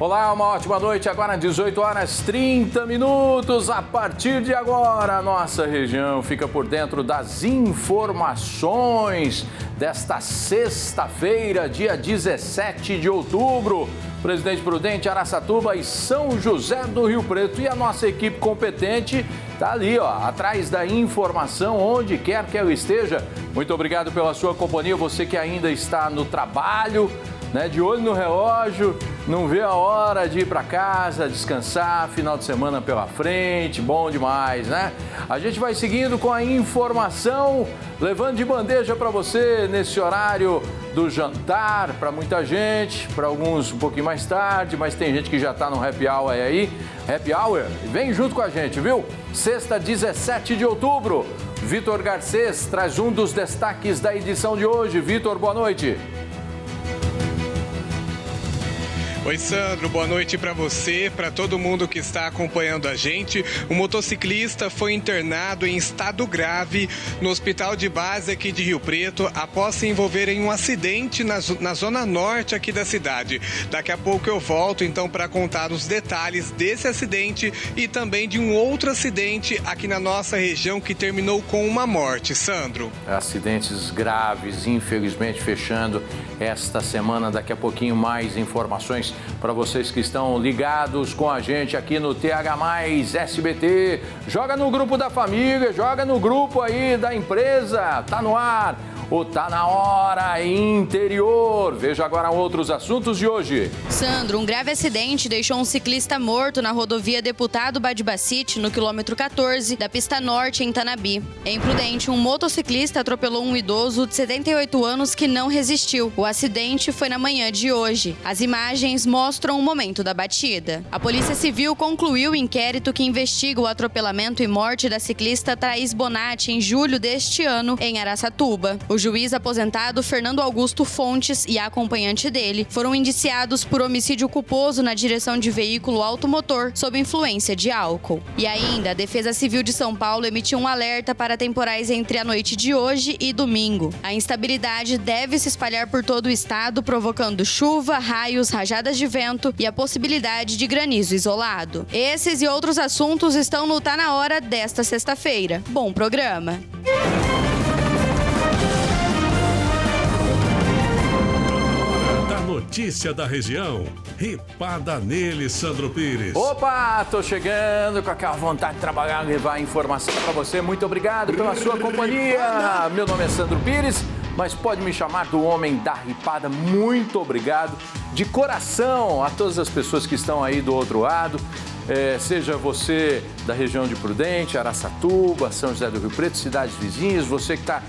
Olá, uma ótima noite. Agora 18 horas 30 minutos. A partir de agora, a nossa região fica por dentro das informações desta sexta-feira, dia 17 de outubro. Presidente Prudente, Araçatuba e São José do Rio Preto. E a nossa equipe competente está ali, ó, atrás da informação, onde quer que ela esteja. Muito obrigado pela sua companhia. Você que ainda está no trabalho, né, de olho no relógio, não vê a hora de ir para casa, descansar, final de semana pela frente, bom demais, né? A gente vai seguindo com a informação, levando de bandeja para você nesse horário do jantar, para muita gente, para alguns um pouquinho mais tarde, mas tem gente que já está no happy hour aí. Happy hour, vem junto com a gente, viu? Sexta, 17 de outubro, Vitor Garcês traz um dos destaques da edição de hoje. Vitor, boa noite. Oi, Sandro, boa noite para você, para todo mundo que está acompanhando a gente. O motociclista foi internado em estado grave no hospital de base aqui de Rio Preto após se envolver em um acidente na zona norte aqui da cidade. Daqui a pouco eu volto então para contar os detalhes desse acidente e também de um outro acidente aqui na nossa região que terminou com uma morte. Sandro. Acidentes graves, infelizmente, fechando esta semana. Daqui a pouquinho mais informações para vocês que estão ligados com a gente aqui no TH+ SBT. Joga no grupo da família, joga no grupo aí da empresa. Tá no ar. O Tá na Hora Interior. Veja agora outros assuntos de hoje. Sandro, um grave acidente deixou um ciclista morto na rodovia Deputado Badibacite, no quilômetro 14 da pista norte em Tanabi. Em Prudente, um motociclista atropelou um idoso de 78 anos que não resistiu. O acidente foi na manhã de hoje. As imagens mostram o momento da batida. A Polícia Civil concluiu o inquérito que investiga o atropelamento e morte da ciclista Thaís Bonatti em julho deste ano em Araçatuba. O juiz aposentado Fernando Augusto Fontes e a acompanhante dele foram indiciados por homicídio culposo na direção de veículo automotor sob influência de álcool. E ainda, a Defesa Civil de São Paulo emitiu um alerta para temporais entre a noite de hoje e domingo. A instabilidade deve se espalhar por todo o estado, provocando chuva, raios, rajadas de vento e a possibilidade de granizo isolado. Esses e outros assuntos estão no Tá na Hora desta sexta-feira. Bom programa! Notícia da região, ripada nele, Sandro Pires. Opa, tô chegando com aquela vontade de trabalhar, levar informação para você. Muito obrigado pela sua companhia. Meu nome é Sandro Pires, mas pode me chamar do Homem da Ripada. Muito obrigado de coração a todas as pessoas que estão aí do outro lado. Seja você da região de Prudente, Araçatuba, São José do Rio Preto, cidades vizinhas, você que está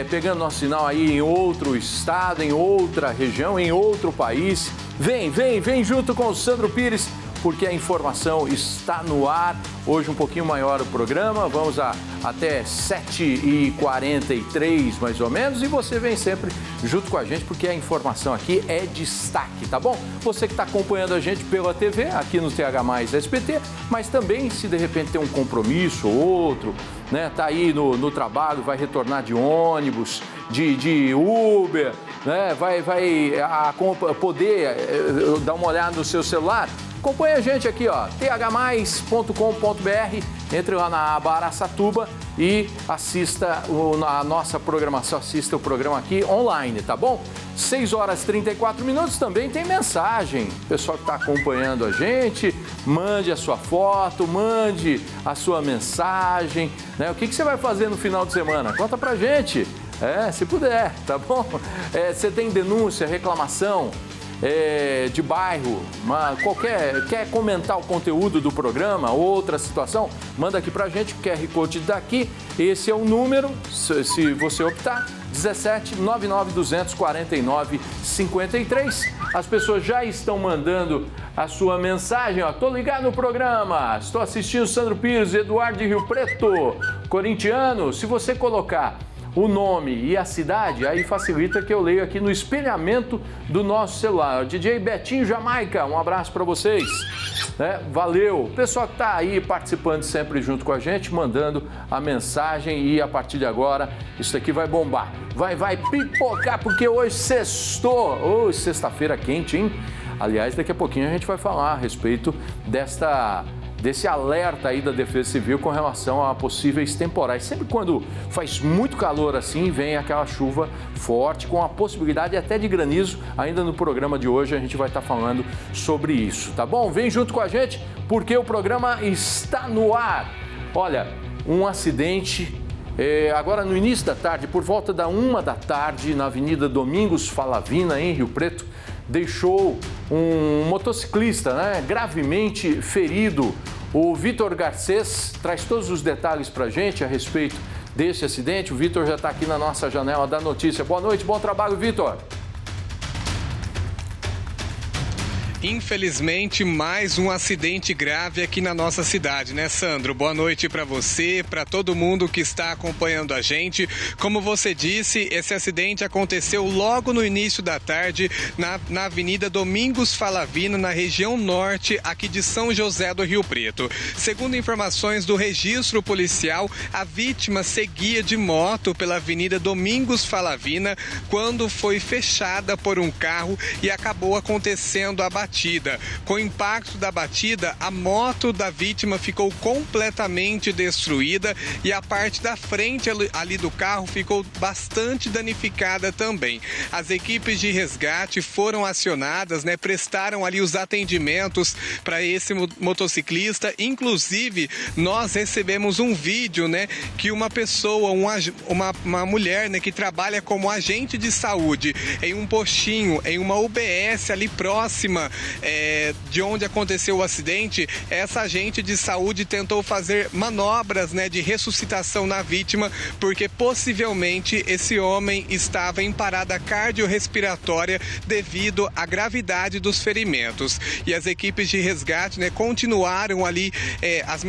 pegando nosso sinal aí em outro estado, em outra região, em outro país. Vem junto com o Sandro Pires, porque a informação está no ar. Hoje um pouquinho maior o programa, vamos até 7h43 mais ou menos, e você vem sempre junto com a gente, porque a informação aqui é destaque, tá bom? Você que está acompanhando a gente pela TV, aqui no TH+ SBT, mas também se de repente tem um compromisso ou outro, né? Tá aí no trabalho, vai retornar de ônibus, de Uber, né? Vai poder dar uma olhada no seu celular. Acompanhe a gente aqui, ó, thmais.com.br, entre lá na aba Araçatuba e assista a nossa programação, assista o programa aqui online, tá bom? 6 horas e 34 minutos, também tem mensagem. O pessoal que está acompanhando a gente, mande a sua foto, mande a sua mensagem, né? O que você vai fazer no final de semana? Conta pra gente, se puder, tá bom? Você tem denúncia, reclamação, de bairro, quer comentar o conteúdo do programa, outra situação, manda aqui pra gente, o QR Code daqui, esse é o número, se você optar, 17 99 249 53. As pessoas já estão mandando a sua mensagem, ó, tô ligado no programa, estou assistindo Sandro Pires, Eduardo de Rio Preto, corintiano. Se você colocar o nome e a cidade, aí facilita que eu leio aqui no espelhamento do nosso celular. DJ Betinho Jamaica, um abraço para vocês. Valeu. O pessoal que está aí participando sempre junto com a gente, mandando a mensagem, e a partir de agora isso aqui vai bombar. Vai pipocar, porque hoje sextou. Hoje, sexta-feira quente, hein? Aliás, daqui a pouquinho a gente vai falar a respeito desse alerta aí da Defesa Civil com relação a possíveis temporais. Sempre quando faz muito calor assim, vem aquela chuva forte, com a possibilidade até de granizo. Ainda no programa de hoje a gente vai estar falando sobre isso, tá bom? Vem junto com a gente, porque o programa está no ar. Olha, um acidente agora no início da tarde, por volta da 1 da tarde, na Avenida Domingos Falavina, em Rio Preto, deixou um motociclista, gravemente ferido. O Vitor Garcês traz todos os detalhes para a gente a respeito desse acidente. O Vitor já está aqui na nossa janela da notícia. Boa noite, bom trabalho, Vitor. Infelizmente, mais um acidente grave aqui na nossa cidade, né, Sandro? Boa noite para você, para todo mundo que está acompanhando a gente. Como você disse, esse acidente aconteceu logo no início da tarde na Avenida Domingos Falavina, na região norte aqui de São José do Rio Preto. Segundo informações do registro policial, a vítima seguia de moto pela Avenida Domingos Falavina quando foi fechada por um carro e acabou acontecendo a batida. Com o impacto da batida, a moto da vítima ficou completamente destruída e a parte da frente ali do carro ficou bastante danificada também. As equipes de resgate foram acionadas, prestaram ali os atendimentos para esse motociclista. Inclusive, nós recebemos um vídeo, que uma pessoa, uma mulher, que trabalha como agente de saúde em um postinho, em uma UBS ali próxima de onde aconteceu o acidente, essa agente de saúde tentou fazer manobras de ressuscitação na vítima, porque possivelmente esse homem estava em parada cardiorrespiratória devido à gravidade dos ferimentos. E as equipes de resgate continuaram ali as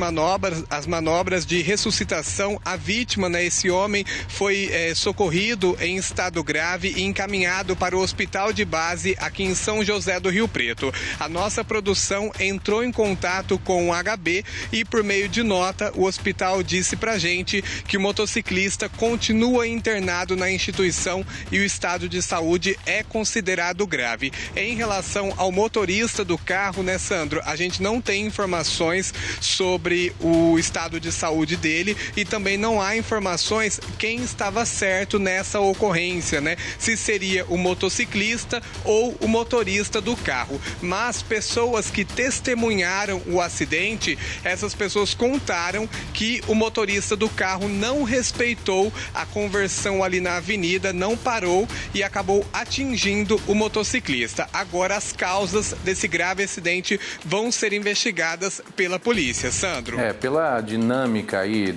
manobras de ressuscitação. A vítima, esse homem, foi socorrido em estado grave e encaminhado para o hospital de base aqui em São José do Rio Preto. A nossa produção entrou em contato com o HB e, por meio de nota, o hospital disse pra gente que o motociclista continua internado na instituição e o estado de saúde é considerado grave. Em relação ao motorista do carro, Sandro, a gente não tem informações sobre o estado de saúde dele e também não há informações quem estava certo nessa ocorrência, se seria o motociclista ou o motorista do carro. Mas pessoas que testemunharam o acidente, essas pessoas contaram que o motorista do carro não respeitou a conversão ali na avenida, não parou e acabou atingindo o motociclista. Agora as causas desse grave acidente vão ser investigadas pela polícia. Sandro. Pela dinâmica aí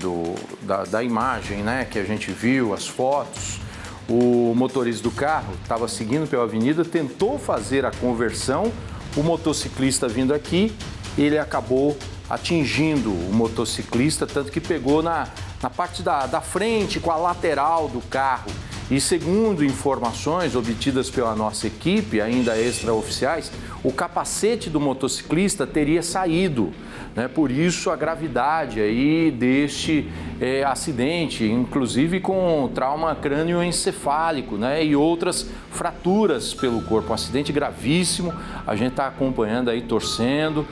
da imagem, que a gente viu, as fotos, o motorista do carro estava seguindo pela avenida, tentou fazer a conversão. O motociclista vindo aqui, ele acabou atingindo o motociclista, tanto que pegou na parte da frente, com a lateral do carro. E segundo informações obtidas pela nossa equipe, ainda extraoficiais, o capacete do motociclista teria saído. Por isso a gravidade aí deste acidente, inclusive com trauma crânioencefálico, e outras fraturas pelo corpo. Um acidente gravíssimo, a gente está acompanhando aí, torcendo,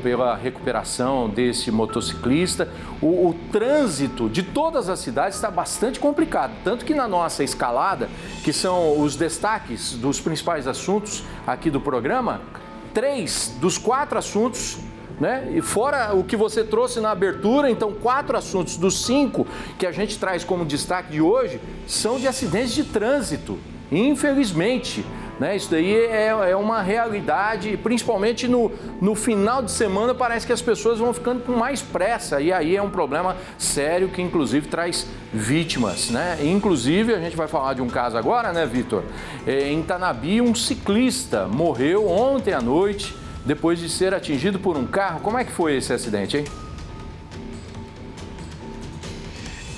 pela recuperação desse motociclista. O trânsito de todas as cidades está bastante complicado, tanto que na nossa escalada, que são os destaques dos principais assuntos aqui do programa, 3 dos 4 assuntos, e fora o que você trouxe na abertura, então 4 assuntos dos 5 que a gente traz como destaque de hoje são de acidentes de trânsito, infelizmente. Isso daí é uma realidade, principalmente no final de semana parece que as pessoas vão ficando com mais pressa e aí é um problema sério que inclusive traz vítimas, Inclusive a gente vai falar de um caso agora, Vitor? Em Tanabi, um ciclista morreu ontem à noite depois de ser atingido por um carro. Como é que foi esse acidente, hein?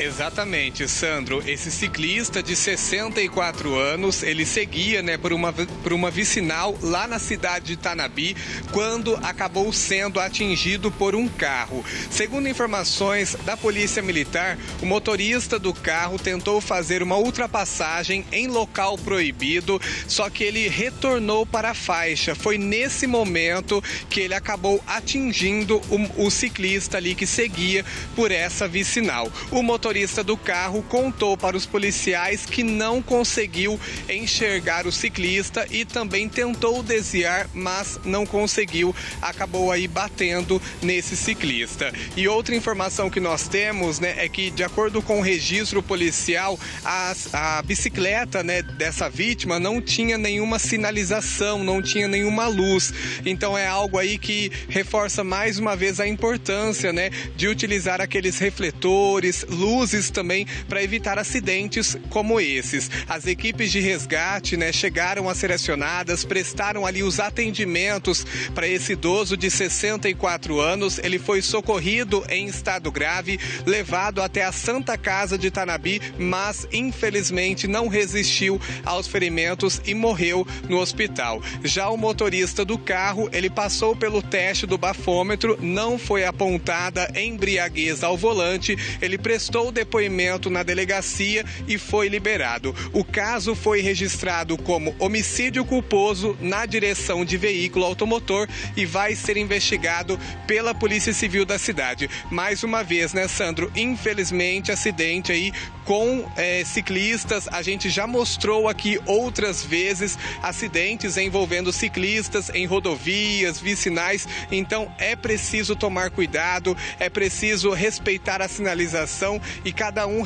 Exatamente, Sandro. Esse ciclista de 64 anos, ele seguia, por uma vicinal lá na cidade de Tanabi, quando acabou sendo atingido por um carro. Segundo informações da Polícia Militar, o motorista do carro tentou fazer uma ultrapassagem em local proibido, só que ele retornou para a faixa. Foi nesse momento que ele acabou atingindo o ciclista ali que seguia por essa vicinal. O motorista do carro contou para os policiais que não conseguiu enxergar o ciclista e também tentou desviar, mas não conseguiu, acabou aí batendo nesse ciclista. E outra informação que nós temos, é que, de acordo com o registro policial, a bicicleta, dessa vítima não tinha nenhuma sinalização, não tinha nenhuma luz. Então é algo aí que reforça mais uma vez a importância, de utilizar aqueles refletores, luzes também, para evitar acidentes como esses. As equipes de resgate, chegaram a ser acionadas, prestaram ali os atendimentos para esse idoso de 64 anos. Ele foi socorrido em estado grave, levado até a Santa Casa de Tanabi, mas infelizmente não resistiu aos ferimentos e morreu no hospital. Já o motorista do carro, ele passou pelo teste do bafômetro, não foi apontada embriaguez ao volante, ele prestou depoimento na delegacia e foi liberado. O caso foi registrado como homicídio culposo na direção de veículo automotor e vai ser investigado pela Polícia Civil da cidade. Mais uma vez, Sandro? Infelizmente, acidente aí com ciclistas. A gente já mostrou aqui outras vezes acidentes envolvendo ciclistas em rodovias, vicinais. Então é preciso tomar cuidado, é preciso respeitar a sinalização e cada um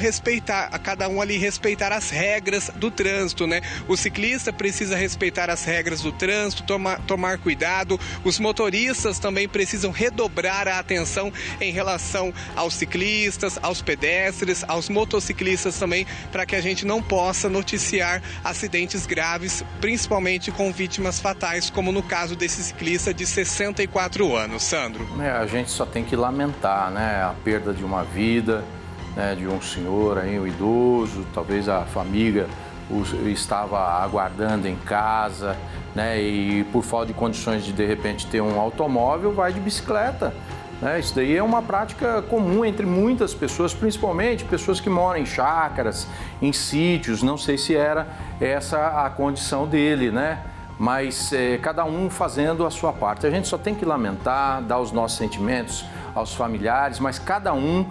ali respeitar as regras do trânsito, O ciclista precisa respeitar as regras do trânsito, tomar cuidado. Os motoristas também precisam redobrar a atenção em relação aos ciclistas, aos pedestres, aos motociclistas também, para que a gente não possa noticiar acidentes graves, principalmente com vítimas fatais, como no caso desse ciclista de 64 anos. Sandro? A gente só tem que lamentar, a perda de uma vida, de um senhor aí, um idoso, talvez a família estava aguardando em casa, e por falta de condições de repente ter um automóvel, vai de bicicleta. Isso daí é uma prática comum entre muitas pessoas, principalmente pessoas que moram em chácaras, em sítios. Não sei se era essa a condição dele, mas cada um fazendo a sua parte. A gente só tem que lamentar, dar os nossos sentimentos aos familiares, mas cada um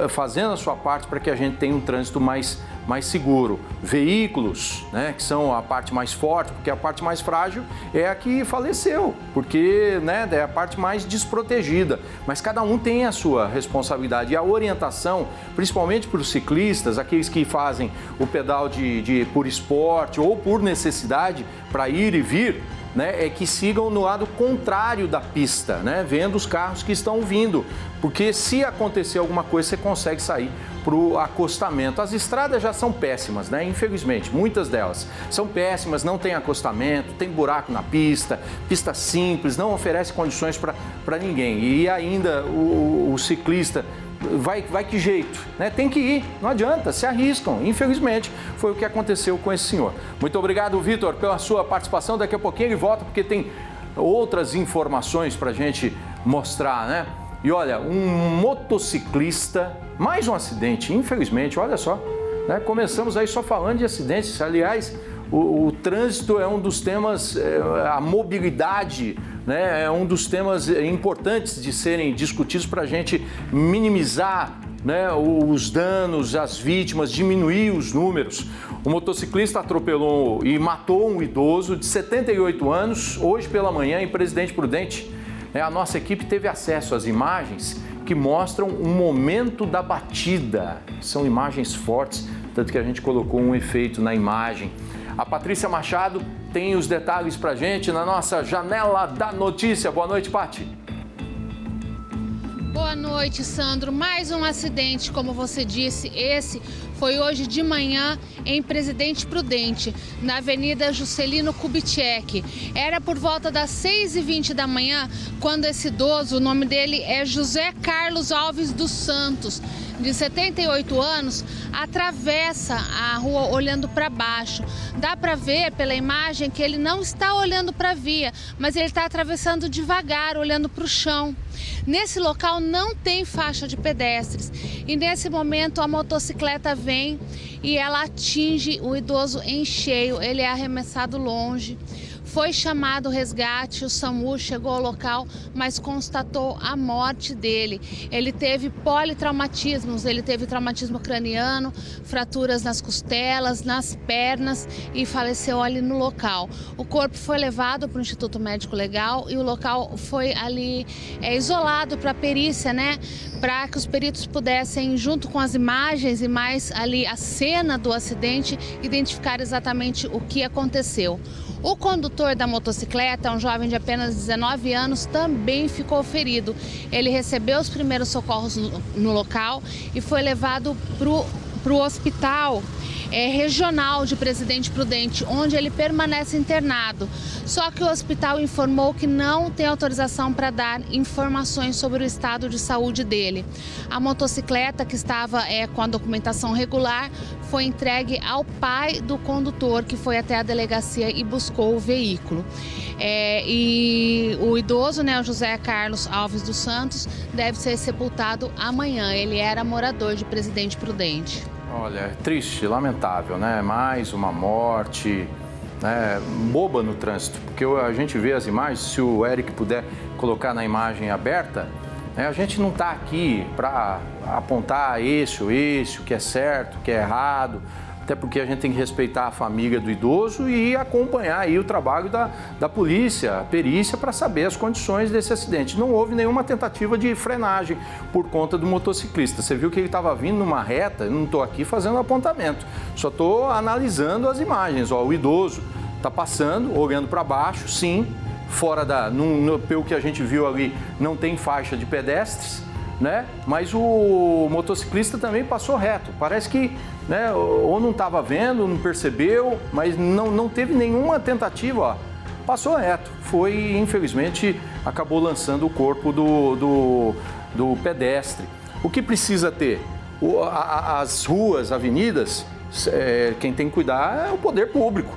fazendo a sua parte para que a gente tenha um trânsito mais seguro. Veículos, que são a parte mais forte, porque a parte mais frágil é a que faleceu, porque é a parte mais desprotegida. Mas cada um tem a sua responsabilidade e a orientação, principalmente para os ciclistas, aqueles que fazem o pedal por esporte ou por necessidade para ir e vir, é que sigam no lado contrário da pista, vendo os carros que estão vindo, porque se acontecer alguma coisa, você consegue sair para o acostamento. As estradas já são péssimas, infelizmente, muitas delas são péssimas, não tem acostamento, tem buraco na pista simples, não oferece condições para ninguém. E ainda o ciclista vai que jeito, Tem que ir, não adianta, se arriscam. Infelizmente, foi o que aconteceu com esse senhor. Muito obrigado, Vitor, pela sua participação. Daqui a pouquinho ele volta, porque tem outras informações para a gente mostrar, E olha, um motociclista, mais um acidente, infelizmente, olha só, Começamos aí só falando de acidentes. Aliás, o trânsito é um dos temas, a mobilidade, é um dos temas importantes de serem discutidos para a gente minimizar os danos, as vítimas, diminuir os números. O motociclista atropelou e matou um idoso de 78 anos, hoje pela manhã, em Presidente Prudente. A nossa equipe teve acesso às imagens que mostram o momento da batida. São imagens fortes, tanto que a gente colocou um efeito na imagem. A Patrícia Machado tem os detalhes pra gente na nossa Janela da Notícia. Boa noite, Pati. Boa noite, Sandro. Mais um acidente, como você disse, esse foi hoje de manhã em Presidente Prudente, na Avenida Juscelino Kubitschek. Era por volta das 6h20 da manhã, quando esse idoso, o nome dele é José Carlos Alves dos Santos, de 78 anos, atravessa a rua olhando para baixo. Dá para ver pela imagem que ele não está olhando para a via, mas ele está atravessando devagar, olhando para o chão. Nesse local não tem faixa de pedestres e nesse momento a motocicleta vem e ela atinge o idoso em cheio, ele é arremessado longe. Foi chamado o resgate, o SAMU chegou ao local, mas constatou a morte dele. Ele teve politraumatismos, ele teve traumatismo craniano, fraturas nas costelas, nas pernas e faleceu ali no local. O corpo foi levado para o Instituto Médico Legal e o local foi ali isolado para a perícia, né? Para que os peritos pudessem, junto com as imagens e mais ali a cena do acidente, identificar exatamente o que aconteceu. O condutor da motocicleta, um jovem de apenas 19 anos, também ficou ferido. Ele recebeu os primeiros socorros no local e foi levado para o hospital regional de Presidente Prudente, onde ele permanece internado. Só que o hospital informou que não tem autorização para dar informações sobre o estado de saúde dele. A motocicleta, que estava com a documentação regular, foi entregue ao pai do condutor, que foi até a delegacia e buscou o veículo. E o idoso, né, o José Carlos Alves dos Santos, deve ser sepultado amanhã. Ele era morador de Presidente Prudente. Olha, é triste, lamentável, né? Mais uma morte, né? Boba no trânsito, porque a gente vê as imagens, se o Eric puder colocar na imagem aberta, né? A gente não está aqui para apontar esse, o que é certo, o que é errado, até porque a gente tem que respeitar a família do idoso e acompanhar aí o trabalho da polícia, a perícia, para saber as condições desse acidente. Não houve nenhuma tentativa de frenagem por conta do motociclista. Você viu que ele estava vindo numa reta, eu não estou aqui fazendo apontamento, só estou analisando as imagens. Ó, o idoso está passando, olhando para baixo, sim, fora pelo que a gente viu ali, não tem faixa de pedestres, né? Mas o motociclista também passou reto. Parece que, né, ou não estava vendo, não percebeu, mas não teve nenhuma tentativa, ó. Passou reto. Foi, infelizmente, acabou lançando o corpo do pedestre. O que precisa ter? As ruas, avenidas, quem tem que cuidar é o poder público.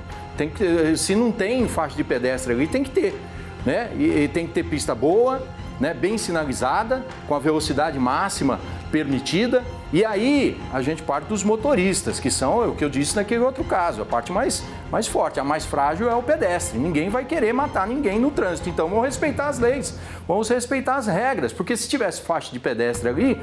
Se não tem faixa de pedestre ali, tem que ter, né? E tem que ter pista boa, né, bem sinalizada, com a velocidade máxima permitida. E aí a gente parte dos motoristas, que são o que eu disse naquele outro caso, a parte mais forte, a mais frágil é o pedestre. Ninguém vai querer matar ninguém no trânsito, então vamos respeitar as leis, vamos respeitar as regras, porque se tivesse faixa de pedestre ali,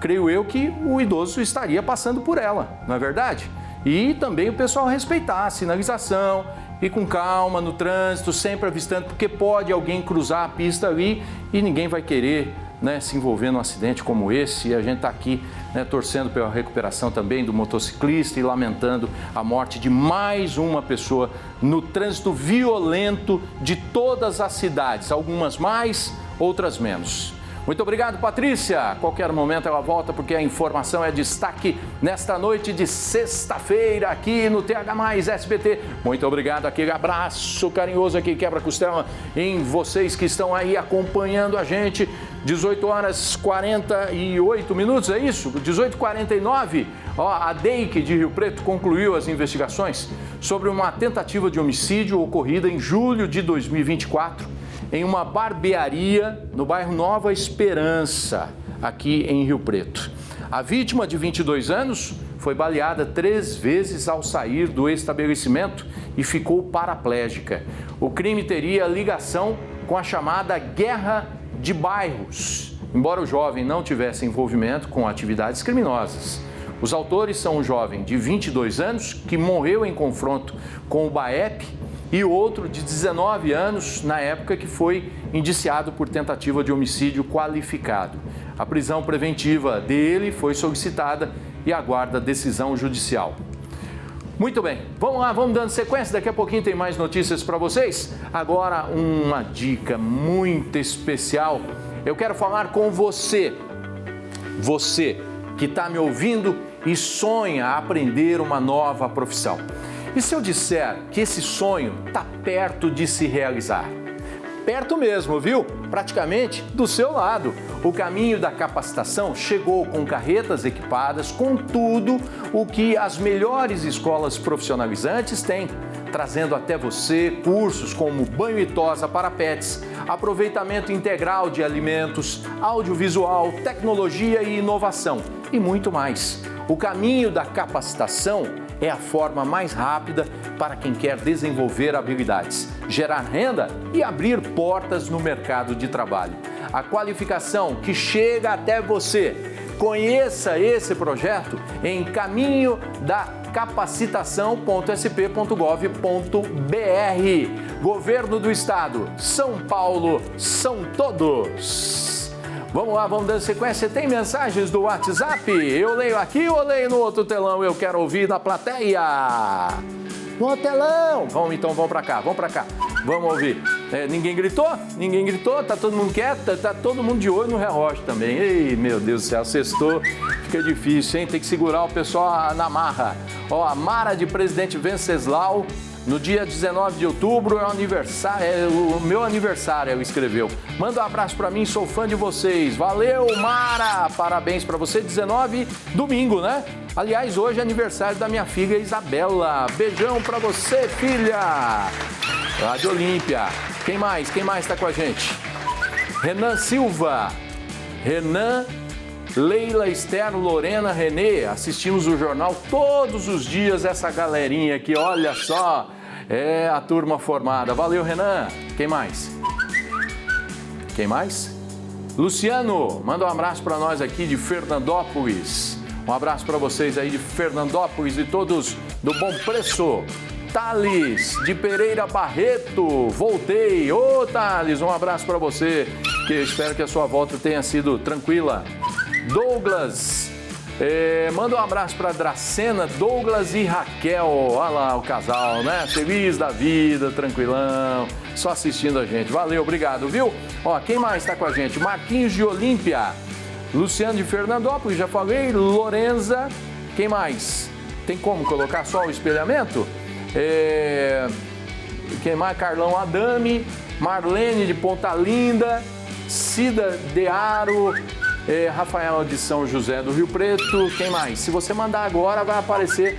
creio eu que o idoso estaria passando por ela, não é verdade? E também o pessoal respeitar a sinalização, ir com calma no trânsito, sempre avistando, porque pode alguém cruzar a pista ali e ninguém vai querer, né, se envolver num acidente como esse. E a gente está aqui, né, torcendo pela recuperação também do motociclista e lamentando a morte de mais uma pessoa no trânsito violento de todas as cidades, algumas mais, outras menos. Muito obrigado, Patrícia. A qualquer momento ela volta, porque a informação é destaque nesta noite de sexta-feira aqui no TH+ SBT. Muito obrigado, aquele abraço carinhoso aqui, quebra-costela, em vocês que estão aí acompanhando a gente. 18h48, é isso? 18h49. A DEIC de Rio Preto concluiu as investigações sobre uma tentativa de homicídio ocorrida em julho de 2024. Em uma barbearia no bairro Nova Esperança, aqui em Rio Preto. A vítima, de 22 anos, foi baleada 3 vezes ao sair do estabelecimento e ficou paraplégica. O crime teria ligação com a chamada Guerra de Bairros, embora o jovem não tivesse envolvimento com atividades criminosas. Os autores são um jovem de 22 anos que morreu em confronto com o BAEP e outro de 19 anos, na época que foi indiciado por tentativa de homicídio qualificado. A prisão preventiva dele foi solicitada e aguarda decisão judicial. Muito bem, vamos lá, vamos dando sequência, daqui a pouquinho tem mais notícias para vocês. Agora uma dica muito especial, eu quero falar com você que está me ouvindo e sonha aprender uma nova profissão. E se eu disser que esse sonho está perto de se realizar? perto mesmo, viu? Praticamente do seu lado. O caminho da capacitação chegou com carretas equipadas com tudo o que as melhores escolas profissionalizantes têm, trazendo até você cursos como banho e tosa para pets, aproveitamento integral de alimentos, audiovisual, tecnologia e inovação e muito mais. O caminho da capacitação é a forma mais rápida para quem quer desenvolver habilidades, gerar renda e abrir portas no mercado de trabalho. A qualificação que chega até você. Conheça esse projeto em caminhodacapacitação.sp.gov.br. Governo do Estado, São Paulo, são todos. Vamos lá, vamos dando sequência. Tem mensagens do WhatsApp? Eu leio aqui ou leio no outro telão? Eu quero ouvir da plateia. No telão. Vamos então, vamos pra cá. Vamos ouvir. Ninguém gritou? Ninguém gritou? Tá todo mundo quieto? Tá todo mundo de olho no relógio também. Ei, meu Deus do céu, sextou. Fica difícil, hein? Tem que segurar o pessoal na marra. Ó, a Mara de Presidente Venceslau. No dia 19 de outubro é o meu aniversário, ela escreveu. Manda um abraço pra mim, sou fã de vocês. Valeu, Mara! Parabéns pra você, 19, domingo, né? Aliás, hoje é aniversário da minha filha Isabela. Beijão pra você, filha! Rádio Olímpia. Quem mais tá com a gente? Renan Silva. Renan, Leila, Esther, Lorena, Renê, assistimos o jornal todos os dias, essa galerinha aqui, olha só, é a turma formada. Valeu, Renan. Quem mais? Luciano, manda um abraço para nós aqui de Fernandópolis. Um abraço para vocês aí de Fernandópolis e todos do Bom Preço. Thales, de Pereira Barreto, voltei. Ô, Thales, um abraço para você, que eu espero que a sua volta tenha sido tranquila. Douglas, manda um abraço para Dracena, Douglas e Raquel. Olha lá o casal, né? Feliz da vida, tranquilão, só assistindo a gente. Valeu, obrigado, viu? Ó, quem mais está com a gente? Marquinhos de Olímpia, Luciano de Fernandópolis, já falei, Lorenza, quem mais? Tem como colocar só o espelhamento? Quem mais? Carlão Adame, Marlene de Ponta Linda, Cida Dearo, Rafaela de São José do Rio Preto, quem mais? Se você mandar agora, vai aparecer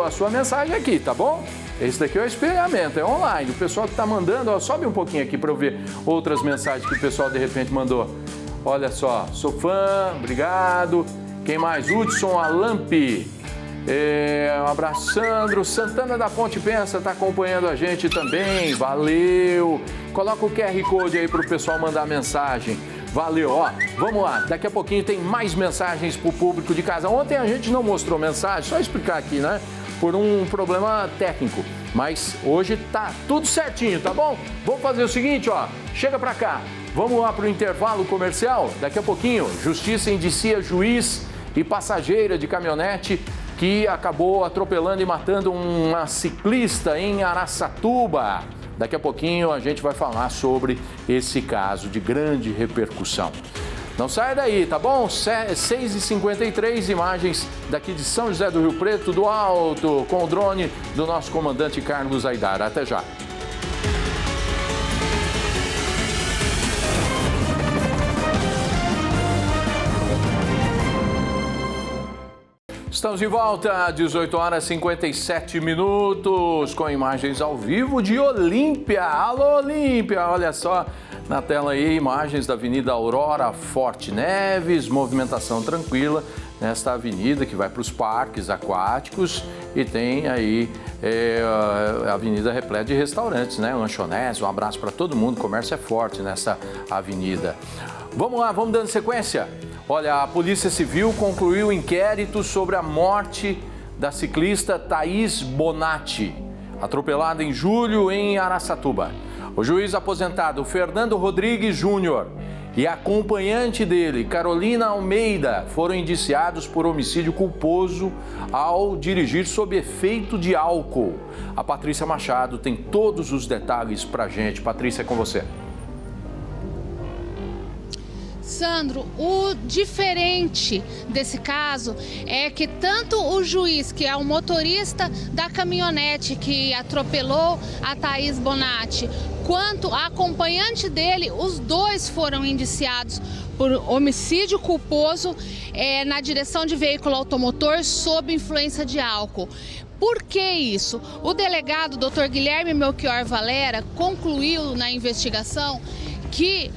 a sua mensagem aqui, tá bom? Esse daqui é o espelhamento, é online. O pessoal que está mandando, ó, sobe um pouquinho aqui para eu ver outras mensagens que o pessoal de repente mandou. Olha só, sou fã, obrigado. Quem mais? Hudson Alampi. Um abraço, Sandro. Santana da Ponte Pensa está acompanhando a gente também. Valeu. Coloca o QR Code aí para o pessoal mandar mensagem. Valeu, ó, vamos lá, daqui a pouquinho tem mais mensagens para o público de casa. Ontem a gente não mostrou mensagem, só explicar aqui, né, por um problema técnico, mas hoje tá tudo certinho, tá bom? Vamos fazer o seguinte, ó, chega para cá, vamos lá para o intervalo comercial, daqui a pouquinho, Justiça indicia juiz e passageira de caminhonete que acabou atropelando e matando uma ciclista em Araçatuba. Daqui a pouquinho a gente vai falar sobre esse caso de grande repercussão. Não saia daí, tá bom? 6h53, imagens daqui de São José do Rio Preto, do alto, com o drone do nosso comandante Carlos Aidar. Até já. Estamos de volta, 18h57, com imagens ao vivo de Olímpia. Alô, Olímpia! Olha só na tela aí, imagens da Avenida Aurora Forte Neves, movimentação tranquila nesta avenida que vai para os parques aquáticos e tem aí a avenida repleta de restaurantes, né? Lanchonetes, um abraço para todo mundo, o comércio é forte nessa avenida. Vamos lá, vamos dando sequência. Olha, a Polícia Civil concluiu o inquérito sobre a morte da ciclista Thaís Bonatti, atropelada em julho em Araçatuba. O juiz aposentado Fernando Rodrigues Júnior e a acompanhante dele, Carolina Almeida, foram indiciados por homicídio culposo ao dirigir sob efeito de álcool. A Patrícia Machado tem todos os detalhes pra gente. Patrícia, é com você. Sandro, o diferente desse caso é que tanto o juiz, que é o motorista da caminhonete que atropelou a Thaís Bonatti, quanto a acompanhante dele, os dois foram indiciados por homicídio culposo na direção de veículo automotor sob influência de álcool. Por que isso? O delegado, Dr. Guilherme Melchior Valera, concluiu na investigação que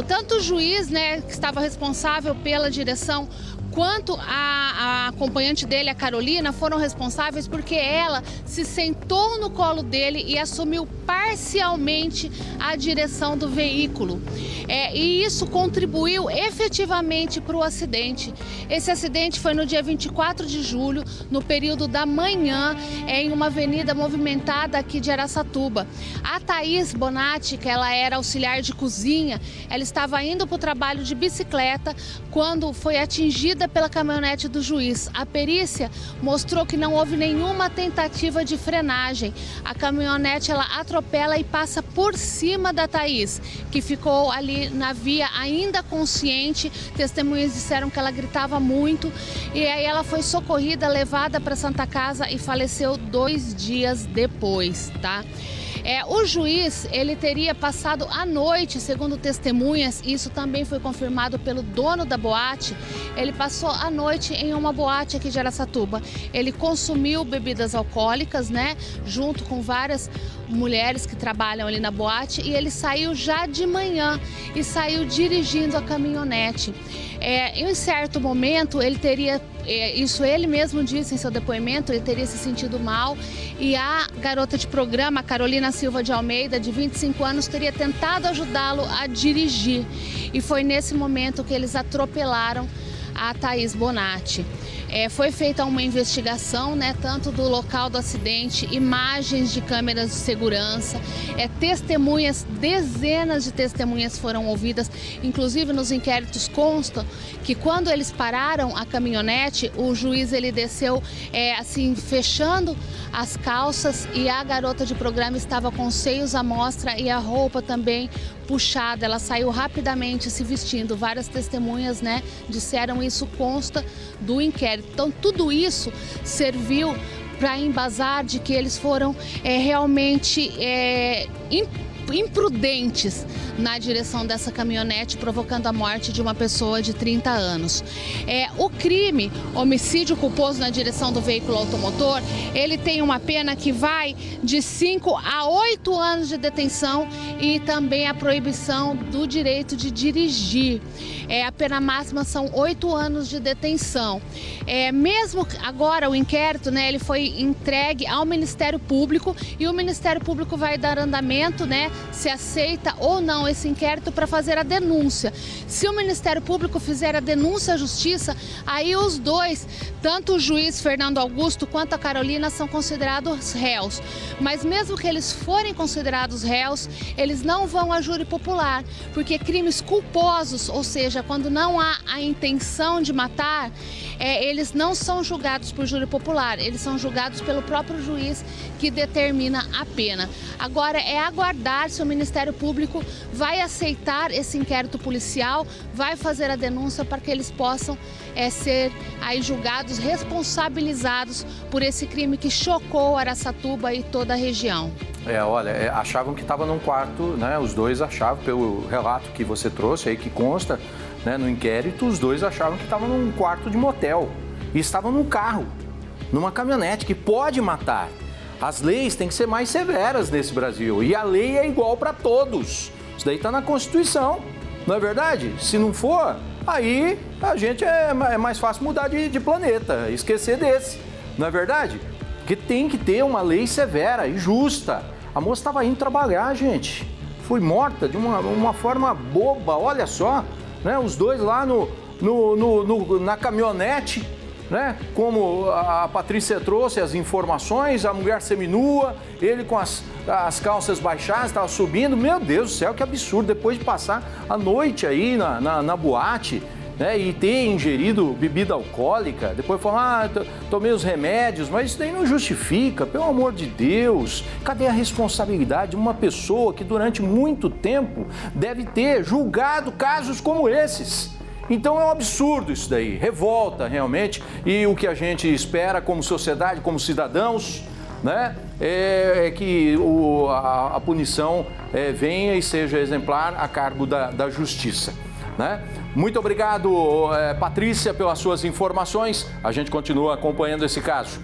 tanto o juiz, né, que estava responsável pela direção, quanto a acompanhante dele, a Carolina, foram responsáveis porque ela se sentou no colo dele e assumiu parcialmente a direção do veículo. E isso contribuiu efetivamente para o acidente. Esse acidente foi no dia 24 de julho, no período da manhã, em uma avenida movimentada aqui de Araçatuba. A Thaís Bonatti, que ela era auxiliar de cozinha, ela estava indo para o trabalho de bicicleta quando foi atingida pela caminhonete do juiz. A perícia mostrou que não houve nenhuma tentativa de frenagem. A caminhonete ela atropela e passa por cima da Thaís, que ficou ali na via ainda consciente. Testemunhas disseram que ela gritava muito e aí ela foi socorrida, levada para Santa Casa e faleceu 2 dias depois, tá? O juiz, ele teria passado a noite, segundo testemunhas, isso também foi confirmado pelo dono da boate, ele passou a noite em uma boate aqui de Araçatuba. Ele consumiu bebidas alcoólicas, né, junto com várias mulheres que trabalham ali na boate, e ele saiu já de manhã e saiu dirigindo a caminhonete. Em um certo momento, ele teria, isso ele mesmo disse em seu depoimento, ele teria se sentido mal e a garota de programa, Carolina Silva de Almeida, de 25 anos, teria tentado ajudá-lo a dirigir. E foi nesse momento que eles atropelaram a Thaís Bonatti. Foi feita uma investigação, né, tanto do local do acidente, imagens de câmeras de segurança, testemunhas, dezenas de testemunhas foram ouvidas, inclusive nos inquéritos consta que quando eles pararam a caminhonete, o juiz ele desceu assim, fechando as calças e a garota de programa estava com os seios à mostra e a roupa também puxada, ela saiu rapidamente se vestindo. Várias testemunhas, né, disseram isso, consta do inquérito. Então, tudo isso serviu para embasar de que eles foram realmente imprudentes na direção dessa caminhonete, provocando a morte de uma pessoa de 30 anos. O crime, homicídio culposo na direção do veículo automotor, ele tem uma pena que vai de 5 a 8 anos de detenção e também a proibição do direito de dirigir. A pena máxima são 8 anos de detenção. Mesmo agora o inquérito, né, ele foi entregue ao Ministério Público e o Ministério Público vai dar andamento, né, se aceita ou não esse inquérito para fazer a denúncia. Se o Ministério Público fizer a denúncia à Justiça, aí os dois, tanto o juiz Fernando Augusto quanto a Carolina, são considerados réus. Mas mesmo que eles forem considerados réus, eles não vão a júri popular, porque crimes culposos, ou seja, quando não há a intenção de matar, eles não são julgados por júri popular, eles são julgados pelo próprio juiz que determina a pena. Agora é aguardar se o Ministério Público vai aceitar esse inquérito policial, vai fazer a denúncia para que eles possam ser aí julgados, responsabilizados por esse crime que chocou Araçatuba e toda a região. Olha, achavam que estava num quarto, né? Os dois achavam, pelo relato que você trouxe aí, que consta, né, no inquérito, os dois achavam que estavam num quarto de motel e estavam num carro, numa caminhonete que pode matar. As leis têm que ser mais severas nesse Brasil e a lei é igual para todos. Isso daí está na Constituição, não é verdade? Se não for, aí a gente é mais fácil mudar de planeta, esquecer desse, não é verdade? Porque tem que ter uma lei severa e justa. A moça estava indo trabalhar, gente. Foi morta de uma forma boba, olha só, né? Os dois lá na caminhonete, né? Como a Patrícia trouxe as informações, a mulher seminua, ele com as calças baixadas, estava subindo. Meu Deus do céu, que absurdo, depois de passar a noite aí na boate, né, e ter ingerido bebida alcoólica, depois falar, tomei os remédios, mas isso daí não justifica, pelo amor de Deus. Cadê a responsabilidade de uma pessoa que durante muito tempo deve ter julgado casos como esses? Então é um absurdo isso daí, revolta realmente, e o que a gente espera como sociedade, como cidadãos, né, é que a punição venha e seja exemplar a cargo da justiça, né? Muito obrigado, Patrícia, pelas suas informações. A gente continua acompanhando esse caso.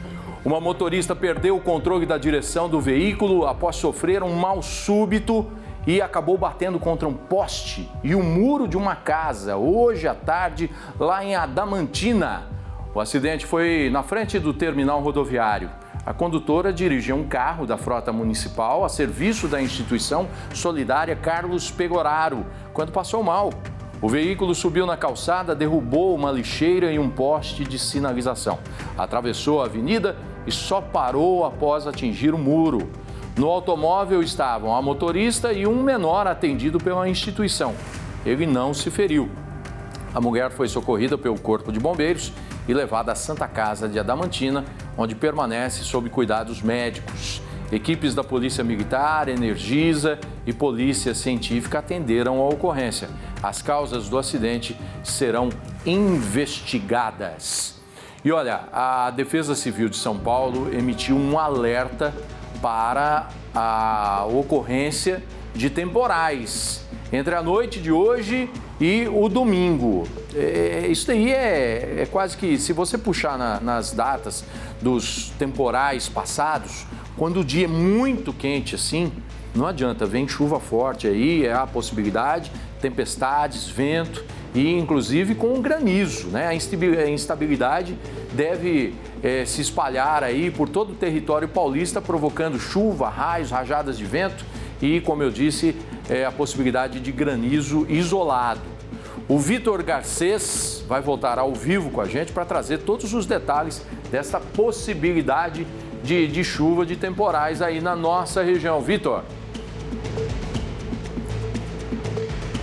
Uma motorista perdeu o controle da direção do veículo após sofrer um mal súbito e acabou batendo contra um poste e o muro de uma casa hoje à tarde lá em Adamantina. O acidente foi na frente do terminal rodoviário. A condutora dirigia um carro da frota municipal a serviço da instituição solidária Carlos Pegoraro quando passou mal. O veículo subiu na calçada, derrubou uma lixeira e um poste de sinalização. Atravessou a avenida e só parou após atingir o muro. No automóvel estavam a motorista e um menor atendido pela instituição. Ele não se feriu. A mulher foi socorrida pelo Corpo de Bombeiros e levada à Santa Casa de Adamantina, onde permanece sob cuidados médicos. Equipes da Polícia Militar, Energisa e Polícia Científica atenderam a ocorrência. As causas do acidente serão investigadas. E olha, a Defesa Civil de São Paulo emitiu um alerta para a ocorrência de temporais entre a noite de hoje e o domingo. Isso daí é quase que, se você puxar nas datas dos temporais passados, quando o dia é muito quente assim, não adianta, vem chuva forte aí, é a possibilidade, tempestades, vento e inclusive com granizo, né? A instabilidade deve se espalhar aí por todo o território paulista, provocando chuva, raios, rajadas de vento e, como eu disse, a possibilidade de granizo isolado. O Vitor Garcês vai voltar ao vivo com a gente para trazer todos os detalhes dessa possibilidade de chuva, de temporais aí na nossa região. Vitor.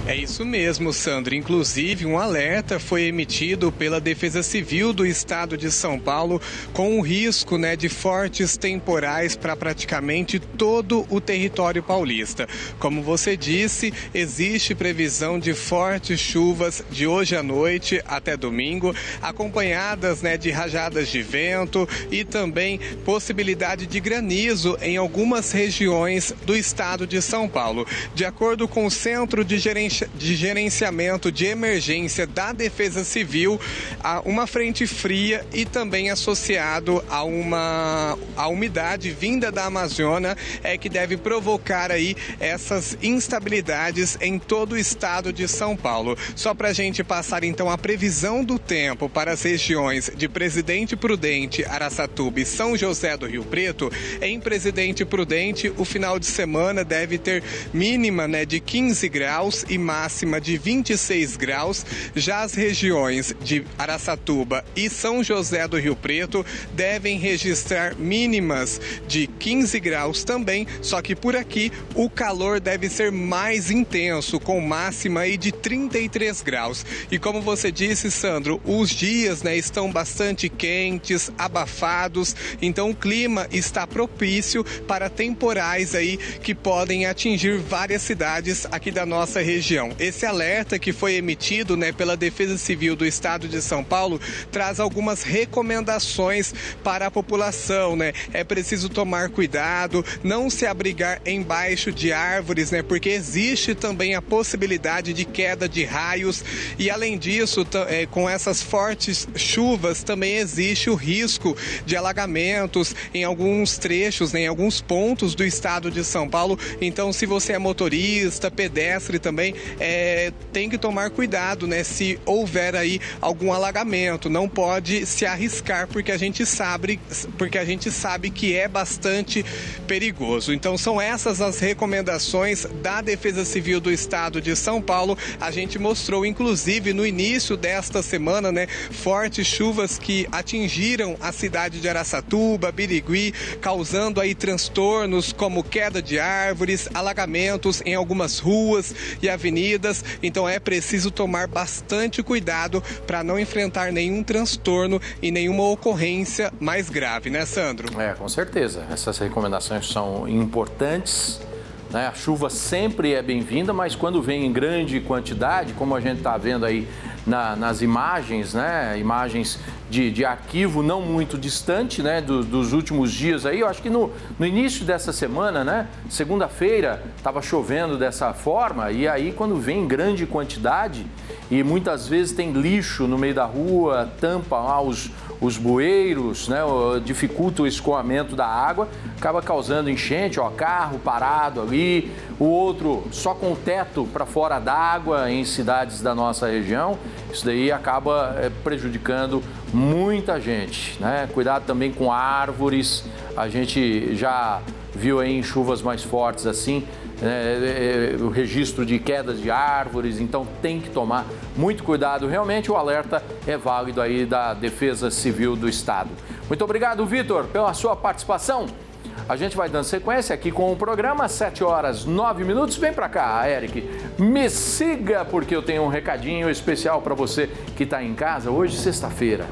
É isso mesmo, Sandro. Inclusive, um alerta foi emitido pela Defesa Civil do Estado de São Paulo com o risco, de fortes temporais para praticamente todo o território paulista. Como você disse, existe previsão de fortes chuvas de hoje à noite até domingo, acompanhadas, de rajadas de vento e também possibilidade de granizo em algumas regiões do estado de São Paulo. De acordo com o Centro de Gerenciamento de Emergência da Defesa Civil, a uma frente fria e também associado a umidade vinda da Amazônia que deve provocar aí essas instabilidades em todo o estado de São Paulo. Só para a gente passar então a previsão do tempo para as regiões de Presidente Prudente, Araçatuba e São José do Rio Preto. Em Presidente Prudente, o final de semana deve ter mínima de 15 graus e máxima de 26 graus. Já as regiões de Araçatuba e São José do Rio Preto devem registrar mínimas de 15 graus também, só que por aqui o calor deve ser mais intenso, com máxima aí de 33 graus. E como você disse, Sandro, os dias estão bastante quentes, abafados, então o clima está propício para temporais aí que podem atingir várias cidades aqui da nossa região. Esse alerta que foi emitido pela Defesa Civil do Estado de São Paulo traz algumas recomendações para a população, É preciso tomar cuidado, não se abrigar embaixo de árvores, porque existe também a possibilidade de queda de raios e, além disso, com essas fortes chuvas também existe o risco de alagamentos em alguns trechos, em alguns pontos do estado de São Paulo. Então, se você é motorista, pedestre também, tem que tomar cuidado, se houver aí algum alagamento. Não pode se arriscar, porque a gente sabe que é bastante perigoso. Então, são essas as recomendações da Defesa Civil do Estado de São Paulo. A gente mostrou, inclusive, no início desta semana, fortes chuvas que atingiram a cidade de Araçatuba, Birigui, causando aí transtornos como queda de árvores, alagamentos em algumas ruas e avenidas avenidas, então é preciso tomar bastante cuidado para não enfrentar nenhum transtorno e nenhuma ocorrência mais grave, né, Sandro? Com certeza. Essas recomendações são importantes, né? A chuva sempre é bem-vinda, mas quando vem em grande quantidade, como a gente está vendo aí nas imagens, né? Imagens de arquivo não muito distante, né? Dos últimos dias aí. Eu acho que no início dessa semana, né? Segunda-feira, estava chovendo dessa forma, e aí quando vem em grande quantidade e muitas vezes tem lixo no meio da rua, tampa lá os bueiros, né, dificulta o escoamento da água, acaba causando enchente, carro parado ali, o outro só com o teto para fora d'água em cidades da nossa região. Isso daí acaba prejudicando muita gente, né? Cuidado também com árvores, a gente já viu aí em chuvas mais fortes assim, o registro de quedas de árvores, então tem que tomar muito cuidado. Realmente o alerta é válido aí da Defesa Civil do Estado. Muito obrigado, Vitor, pela sua participação. A gente vai dando sequência aqui com o programa, 7h09. Vem pra cá, Eric, me siga, porque eu tenho um recadinho especial para você que está em casa. Hoje, sexta-feira.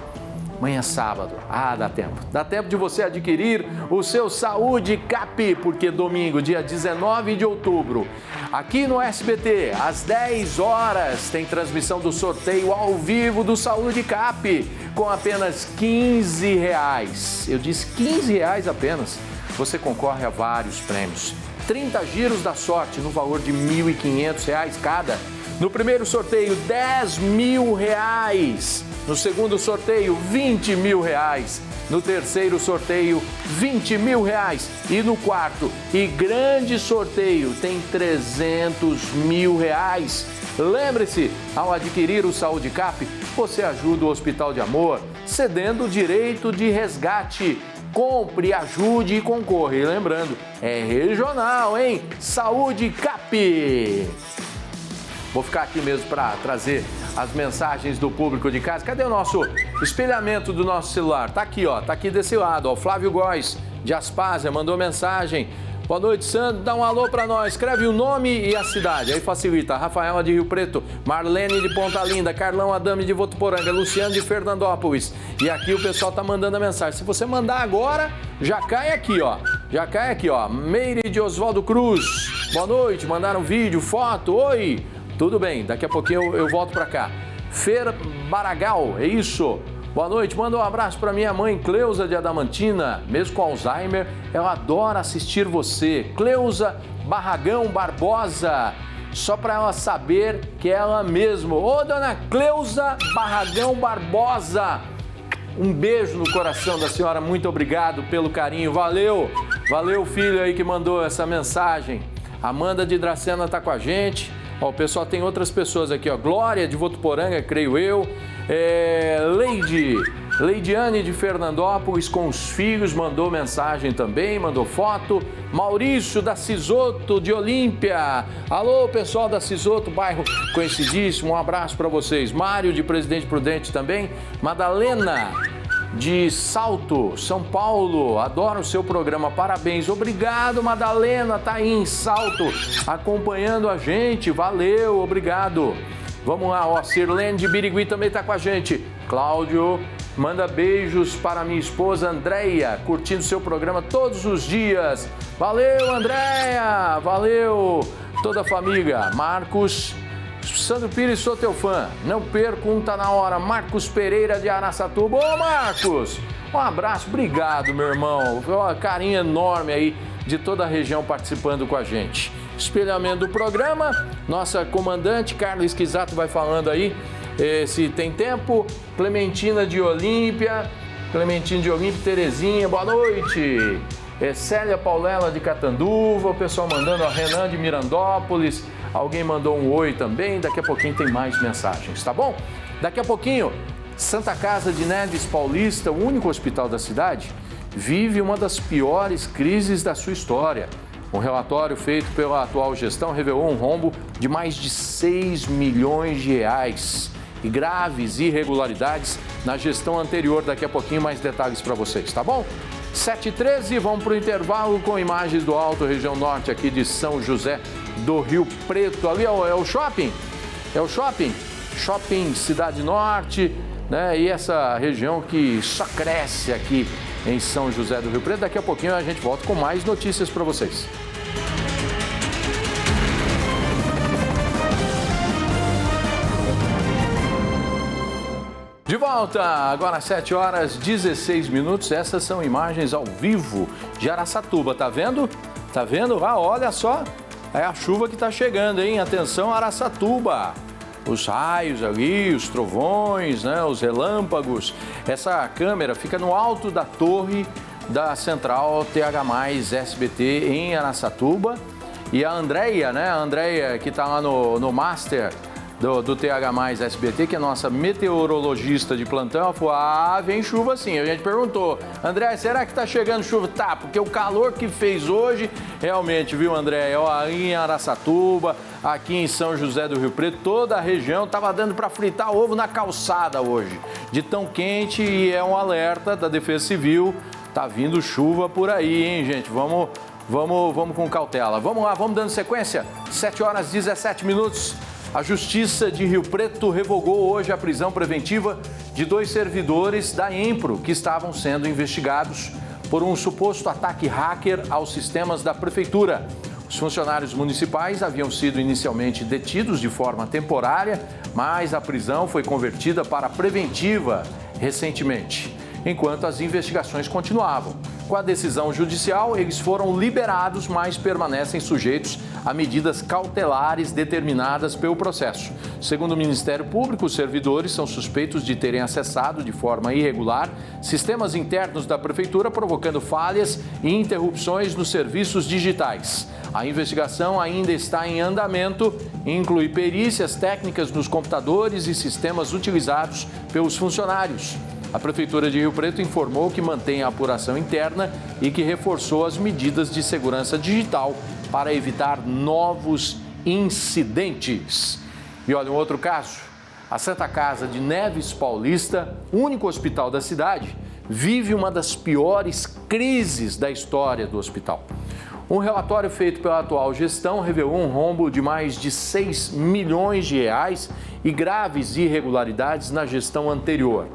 Amanhã é sábado. Dá tempo. Dá tempo de você adquirir o seu Saúde Cap, porque domingo, dia 19 de outubro, aqui no SBT, às 10 horas, tem transmissão do sorteio ao vivo do Saúde Cap, com apenas R$15. Eu disse R$15 apenas. Você concorre a vários prêmios. 30 giros da sorte no valor de R$1.500 cada. No primeiro sorteio, R$10 mil. No segundo sorteio, R$20 mil. No terceiro sorteio, R$20 mil. E no quarto e grande sorteio, tem R$300 mil. Lembre-se, ao adquirir o Saúde Cap, você ajuda o Hospital de Amor, cedendo o direito de resgate. Compre, ajude e concorra. E lembrando, é regional, hein? Saúde Cap! Vou ficar aqui mesmo para trazer as mensagens do público de casa. Cadê o nosso espelhamento do nosso celular? Tá aqui, ó. Tá aqui desse lado, ó. O Flávio Góes, de Aspásia, mandou mensagem. Boa noite, Sandro. Dá um alô para nós. Escreve o nome e a cidade. Aí facilita. Rafaela de Rio Preto, Marlene de Ponta Linda, Carlão Adame de Votuporanga, Luciano de Fernandópolis. E aqui o pessoal tá mandando a mensagem. Se você mandar agora, já cai aqui, ó. Já cai aqui, ó. Meire de Oswaldo Cruz. Boa noite. Mandaram vídeo, foto. Oi. Tudo bem. Daqui a pouquinho eu volto para cá. Fer Baragal, é isso. Boa noite, manda um abraço para minha mãe Cleusa de Adamantina, mesmo com Alzheimer, ela adora assistir você. Cleusa Barragão Barbosa, só para ela saber que é ela mesma. Ô, dona Cleusa Barragão Barbosa, um beijo no coração da senhora, muito obrigado pelo carinho, valeu, valeu filho aí que mandou essa mensagem. Amanda de Dracena tá com a gente. Ó, o pessoal tem outras pessoas aqui, ó. Glória de Votuporanga, creio eu. Leidiane de Fernandópolis com os filhos mandou mensagem também, mandou foto. Maurício da Cisoto de Olímpia. Alô, pessoal da Cisoto, bairro conhecidíssimo. Um abraço para vocês. Mário de Presidente Prudente também. Madalena de Salto, São Paulo, adoro o seu programa, parabéns, obrigado Madalena, tá aí em Salto, acompanhando a gente, valeu, obrigado. Vamos lá, ó, Sirlene de Birigui também tá com a gente. Cláudio, manda beijos para minha esposa Andréia, curtindo seu programa todos os dias. Valeu, Andréia, valeu, toda a família. Marcos, Sandro Pires, sou teu fã, não perco Tá Na Hora. Marcos Pereira de Araçatuba. Ô Marcos, um abraço, obrigado meu irmão, uma carinho enorme aí de toda a região participando com a gente. Espelhamento do programa, nossa comandante Carla Esquisato vai falando aí, se tem tempo. Clementina de Olímpia, Terezinha, boa noite. Célia Paulela de Catanduva, o pessoal mandando, a Renan de Mirandópolis, alguém mandou um oi também, daqui a pouquinho tem mais mensagens, tá bom? Daqui a pouquinho, Santa Casa de Neves Paulista, o único hospital da cidade, vive uma das piores crises da sua história. Um relatório feito pela atual gestão revelou um rombo de mais de 6 milhões de reais e graves irregularidades na gestão anterior. Daqui a pouquinho mais detalhes para vocês, tá bom? 7h13, vamos para o intervalo com imagens do Alto Região Norte aqui de São José do Rio Preto. Ali é o shopping? É o shopping? Shopping Cidade Norte, né? E essa região que só cresce aqui em São José do Rio Preto. Daqui a pouquinho a gente volta com mais notícias para vocês. De volta, agora às 7h16. Essas são imagens ao vivo de Araçatuba. Tá vendo? Tá vendo? Ah, olha só. É a chuva que está chegando, hein? Atenção, Araçatuba. Os raios ali, os trovões, né? Os relâmpagos. Essa câmera fica no alto da torre da central TH+SBT em Araçatuba. E a Andréia, né? A Andréia que está lá no Master do TH+SBT, que é nossa meteorologista de plantão, falou, vem chuva sim. A gente perguntou, André, será que tá chegando chuva? Tá, porque o calor que fez hoje, realmente, viu, André? Ó, em Araçatuba, aqui em São José do Rio Preto, toda a região tava dando para fritar ovo na calçada hoje, de tão quente, e é um alerta da Defesa Civil, tá vindo chuva por aí, hein, gente? Vamos com cautela. Vamos lá, vamos dando sequência. 7h17. A Justiça de Rio Preto revogou hoje a prisão preventiva de 2 servidores da Empro que estavam sendo investigados por um suposto ataque hacker aos sistemas da Prefeitura. Os funcionários municipais haviam sido inicialmente detidos de forma temporária, mas a prisão foi convertida para preventiva recentemente, enquanto as investigações continuavam. Com a decisão judicial, eles foram liberados, mas permanecem sujeitos a medidas cautelares determinadas pelo processo. Segundo o Ministério Público, os servidores são suspeitos de terem acessado de forma irregular sistemas internos da Prefeitura, provocando falhas e interrupções nos serviços digitais. A investigação ainda está em andamento e inclui perícias técnicas nos computadores e sistemas utilizados pelos funcionários. A Prefeitura de Rio Preto informou que mantém a apuração interna e que reforçou as medidas de segurança digital para evitar novos incidentes. E olha, um outro caso. A Santa Casa de Neves Paulista, único hospital da cidade, vive uma das piores crises da história do hospital. Um relatório feito pela atual gestão revelou um rombo de mais de 6 milhões de reais e graves irregularidades na gestão anterior.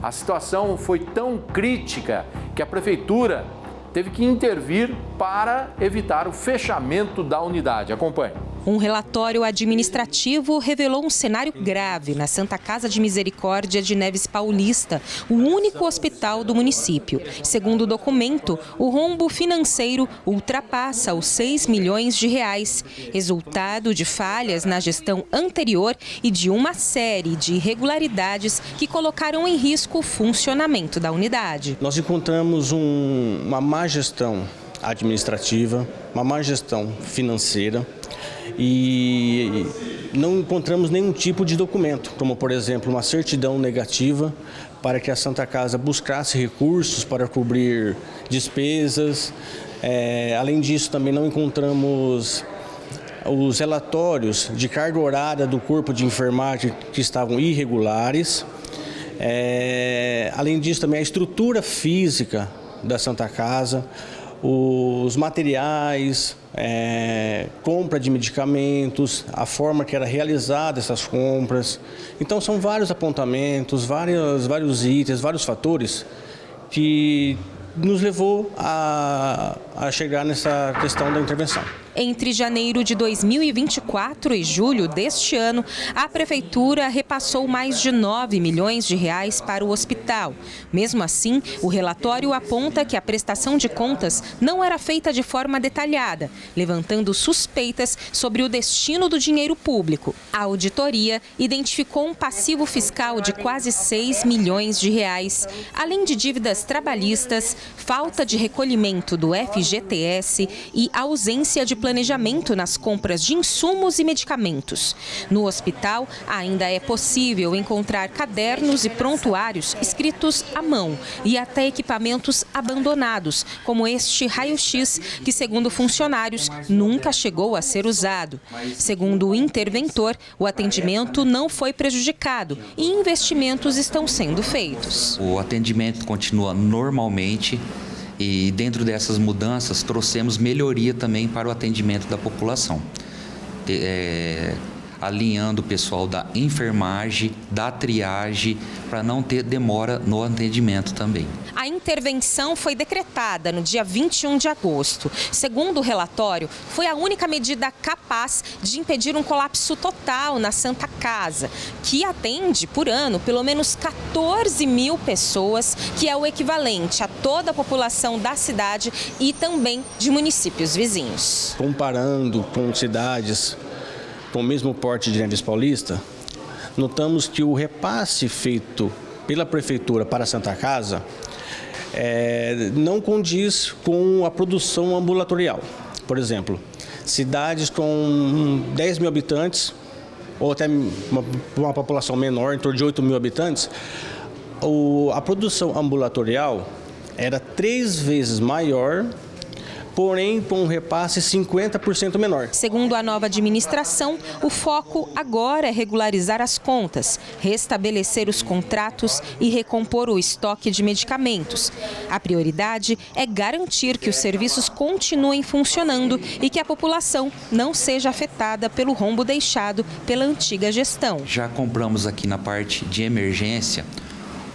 A situação foi tão crítica que a Prefeitura teve que intervir para evitar o fechamento da unidade. Acompanhe. Um relatório administrativo revelou um cenário grave na Santa Casa de Misericórdia de Neves Paulista, o único hospital do município. Segundo o documento, o rombo financeiro ultrapassa os 6 milhões de reais, resultado de falhas na gestão anterior e de uma série de irregularidades que colocaram em risco o funcionamento da unidade. Nós encontramos uma má gestão administrativa, uma má gestão financeira, e não encontramos nenhum tipo de documento, como, por exemplo, uma certidão negativa para que a Santa Casa buscasse recursos para cobrir despesas. Além disso, também não encontramos os relatórios de carga horária do corpo de enfermagem que estavam irregulares. Além disso, também a estrutura física da Santa Casa, os materiais, compra de medicamentos, a forma que era realizada essas compras. Então são vários apontamentos, vários itens, vários fatores que nos levou a chegar nessa questão da intervenção. Entre janeiro de 2024 e julho deste ano, a Prefeitura repassou mais de 9 milhões de reais para o hospital. Mesmo assim, o relatório aponta que a prestação de contas não era feita de forma detalhada, levantando suspeitas sobre o destino do dinheiro público. A auditoria identificou um passivo fiscal de quase 6 milhões de reais, além de dívidas trabalhistas, falta de recolhimento do FGTS e ausência de planejamento nas compras de insumos e medicamentos. No hospital, ainda é possível encontrar cadernos e prontuários escritos à mão e até equipamentos abandonados, como este raio-x, que, segundo funcionários, nunca chegou a ser usado. Segundo o interventor, o atendimento não foi prejudicado e investimentos estão sendo feitos. O atendimento continua normalmente. E dentro dessas mudanças trouxemos melhoria também para o atendimento da população. alinhando o pessoal da enfermagem, da triagem, para não ter demora no atendimento também. A intervenção foi decretada no dia 21 de agosto. Segundo o relatório, foi a única medida capaz de impedir um colapso total na Santa Casa, que atende por ano pelo menos 14 mil pessoas, que é o equivalente a toda a população da cidade e também de municípios vizinhos. Comparando com cidades com o mesmo porte de Neves Paulista, notamos que o repasse feito pela Prefeitura para a Santa Casa não condiz com a produção ambulatorial. Por exemplo, cidades com 10 mil habitantes, ou até uma população menor, em torno de 8 mil habitantes, a produção ambulatorial era 3 vezes maior, porém com um repasse 50% menor. Segundo a nova administração, o foco agora é regularizar as contas, restabelecer os contratos e recompor o estoque de medicamentos. A prioridade é garantir que os serviços continuem funcionando e que a população não seja afetada pelo rombo deixado pela antiga gestão. Já compramos aqui na parte de emergência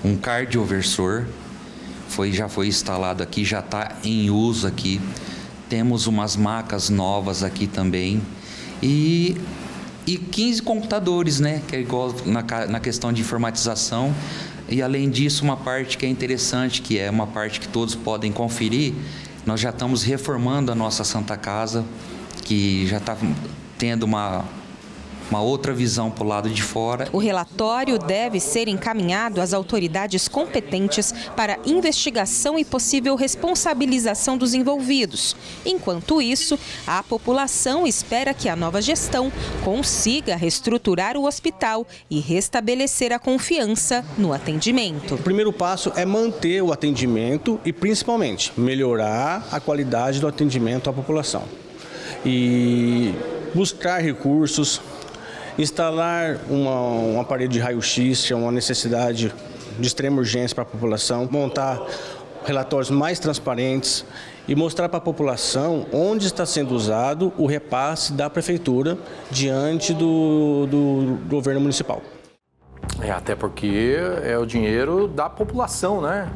um cardioversor, já foi instalado aqui, já está em uso aqui. Temos umas macas novas aqui também e 15 computadores, né? Que é igual na questão de informatização. E além disso, uma parte que é interessante, que é uma parte que todos podem conferir, nós já estamos reformando a nossa Santa Casa, que já está tendo uma outra visão para o lado de fora. O relatório deve ser encaminhado às autoridades competentes para investigação e possível responsabilização dos envolvidos. Enquanto isso, a população espera que a nova gestão consiga reestruturar o hospital e restabelecer a confiança no atendimento. O primeiro passo é manter o atendimento e, principalmente, melhorar a qualidade do atendimento à população. E buscar recursos, instalar um aparelho de raio-x, que é uma necessidade de extrema urgência para a população, montar relatórios mais transparentes e mostrar para a população onde está sendo usado o repasse da Prefeitura diante do governo municipal. Até porque é o dinheiro da população, né?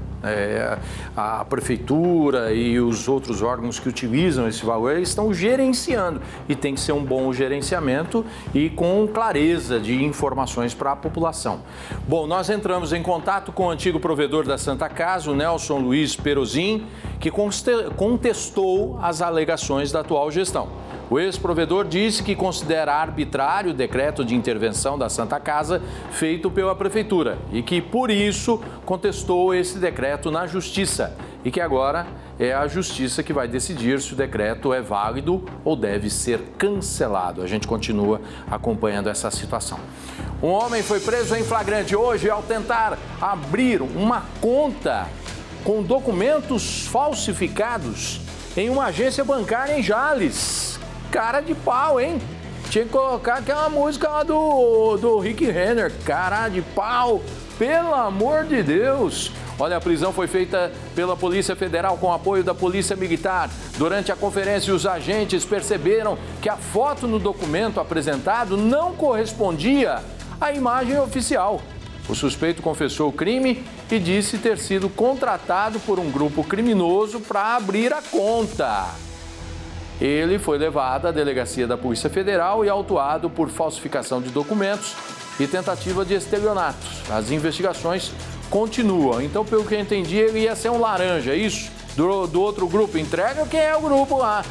A prefeitura e os outros órgãos que utilizam esse valor estão gerenciando e tem que ser um bom gerenciamento e com clareza de informações para a população. Bom, nós entramos em contato com o antigo provedor da Santa Casa, o Nelson Luiz Perozin, que contestou as alegações da atual gestão. O ex-provedor disse que considera arbitrário o decreto de intervenção da Santa Casa feito pela Prefeitura e que, por isso, contestou esse decreto na Justiça e que agora é a Justiça que vai decidir se o decreto é válido ou deve ser cancelado. A gente continua acompanhando essa situação. Um homem foi preso em flagrante hoje ao tentar abrir uma conta com documentos falsificados em uma agência bancária em Jales. Cara de pau, hein? Tinha que colocar aquela música lá do Rick Renner. Cara de pau, pelo amor de Deus. Olha, a prisão foi feita pela Polícia Federal com apoio da Polícia Militar. Durante a conferência, os agentes perceberam que a foto no documento apresentado não correspondia à imagem oficial. O suspeito confessou o crime e disse ter sido contratado por um grupo criminoso para abrir a conta. Ele foi levado à delegacia da Polícia Federal e autuado por falsificação de documentos e tentativa de estelionato. As investigações continuam. Então, pelo que eu entendi, ele ia ser um laranja, isso? Do outro grupo. Entrega quem é o grupo lá.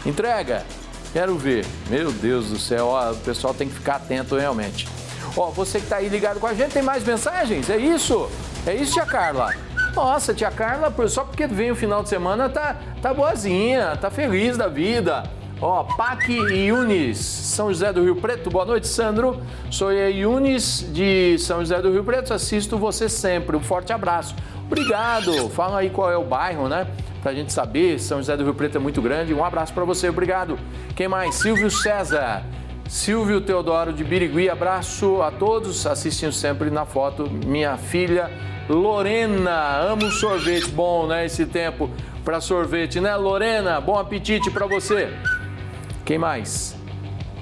Entrega. Quero ver. Meu Deus do céu, ó, o pessoal tem que ficar atento realmente. Ó, você que está aí ligado com a gente, tem mais mensagens? É isso? É isso, tia Carla? Nossa, tia Carla, só porque vem o final de semana, tá boazinha, tá feliz da vida. Ó, Pac e Yunis, São José do Rio Preto. Boa noite, Sandro. Sou a Yunis de São José do Rio Preto, assisto você sempre. Um forte abraço. Obrigado. Fala aí qual é o bairro, né? Pra gente saber. São José do Rio Preto é muito grande. Um abraço pra você, obrigado. Quem mais? Silvio César. Silvio Teodoro de Birigui, abraço a todos. Assistindo sempre na foto, minha filha Lorena, amo sorvete. Bom, né, esse tempo para sorvete, né, Lorena? Bom apetite para você. Quem mais?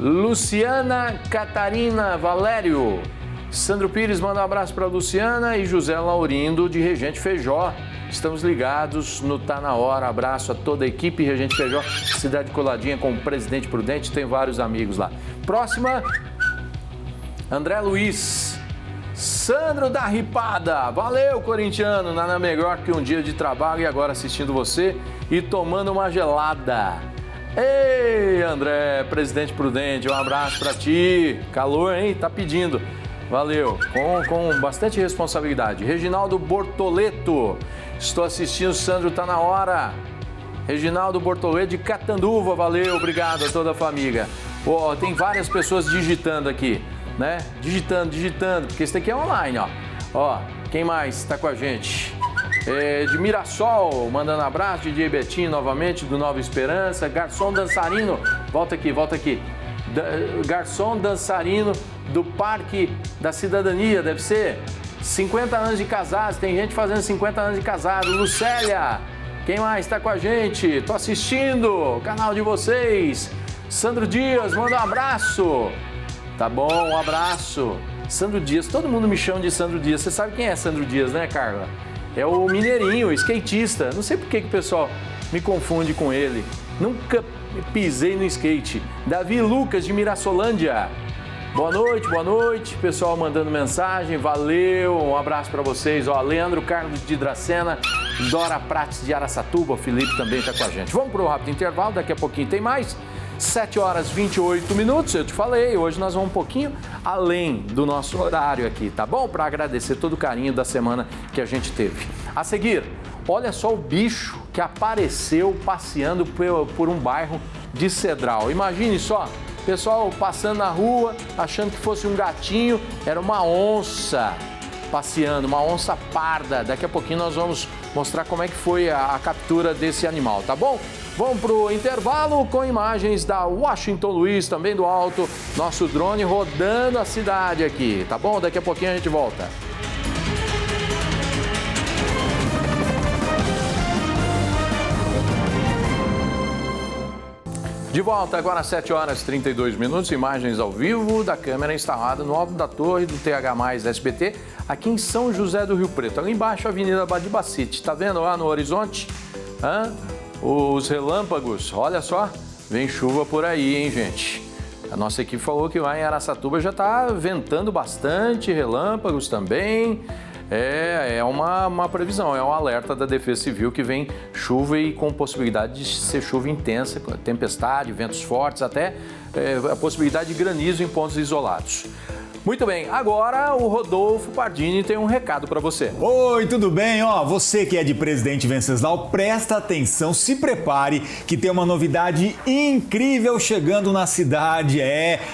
Luciana Catarina Valério. Sandro Pires manda um abraço para Luciana e José Laurindo de Regente Feijó. Estamos ligados no Tá Na Hora. Abraço a toda a equipe Regente Feijó, cidade coladinha com o Presidente Prudente, tem vários amigos lá. Próxima, André Luiz. Sandro da Ripada, valeu corintiano, nada melhor que um dia de trabalho e agora assistindo você e tomando uma gelada. Ei, André, Presidente Prudente, um abraço para ti. Calor, hein? Tá pedindo. Valeu, com bastante responsabilidade. Reginaldo Bortoleto, estou assistindo, Sandro Tá Na Hora. Reginaldo Bortoleto de Catanduva, valeu, obrigado a toda a família. Oh, tem várias pessoas digitando aqui, né? Digitando, porque isso aqui é online, ó. Ó, quem mais está com a gente? De Mirassol, mandando abraço, DJ Betinho novamente, do Nova Esperança. Garçom dançarino, volta aqui. Garçom dançarino do Parque da Cidadania, deve ser 50 anos de casados, tem gente fazendo 50 anos de casado. Lucélia, quem mais está com a gente? Tô assistindo o canal de vocês. Sandro Dias, manda um abraço. Tá bom, um abraço. Sandro Dias, todo mundo me chama de Sandro Dias. Você sabe quem é Sandro Dias, né, Carla? É o mineirinho, o skatista. Não sei por que o pessoal me confunde com ele. Nunca pisei no skate. Davi Lucas, de Mirassolândia. Boa noite, pessoal mandando mensagem, valeu, um abraço para vocês. Ó, Leandro Carlos de Dracena, Dora Prates de Araçatuba, o Felipe também está com a gente. Vamos para o rápido intervalo, daqui a pouquinho tem mais. 7 horas e 28 minutos, eu te falei, hoje nós vamos um pouquinho além do nosso horário aqui, tá bom? Para agradecer todo o carinho da semana que a gente teve. A seguir, olha só o bicho que apareceu passeando por um bairro de Cedral. Imagine só, pessoal passando na rua, achando que fosse um gatinho, era uma onça passeando, uma onça parda. Daqui a pouquinho nós vamos mostrar como é que foi a captura desse animal, tá bom? Vamos para o intervalo com imagens da Washington Luiz, também do alto, nosso drone rodando a cidade aqui, tá bom? Daqui a pouquinho a gente volta. De volta agora às 7 horas e 32 minutos, imagens ao vivo da câmera instalada no alto da torre do TH+, SBT, aqui em São José do Rio Preto. Ali embaixo, a Avenida Badibacite. Tá vendo lá no horizonte? Os relâmpagos, olha só, vem chuva por aí, hein, gente? A nossa equipe falou que lá em Araçatuba já tá ventando bastante, relâmpagos também. É uma previsão, é um alerta da Defesa Civil que vem chuva e com possibilidade de ser chuva intensa, tempestade, ventos fortes, até a possibilidade de granizo em pontos isolados. Muito bem, agora o Rodolfo Pardini tem um recado para você. Oi, tudo bem? Você que é de Presidente Venceslau, presta atenção, se prepare que tem uma novidade incrível chegando na cidade,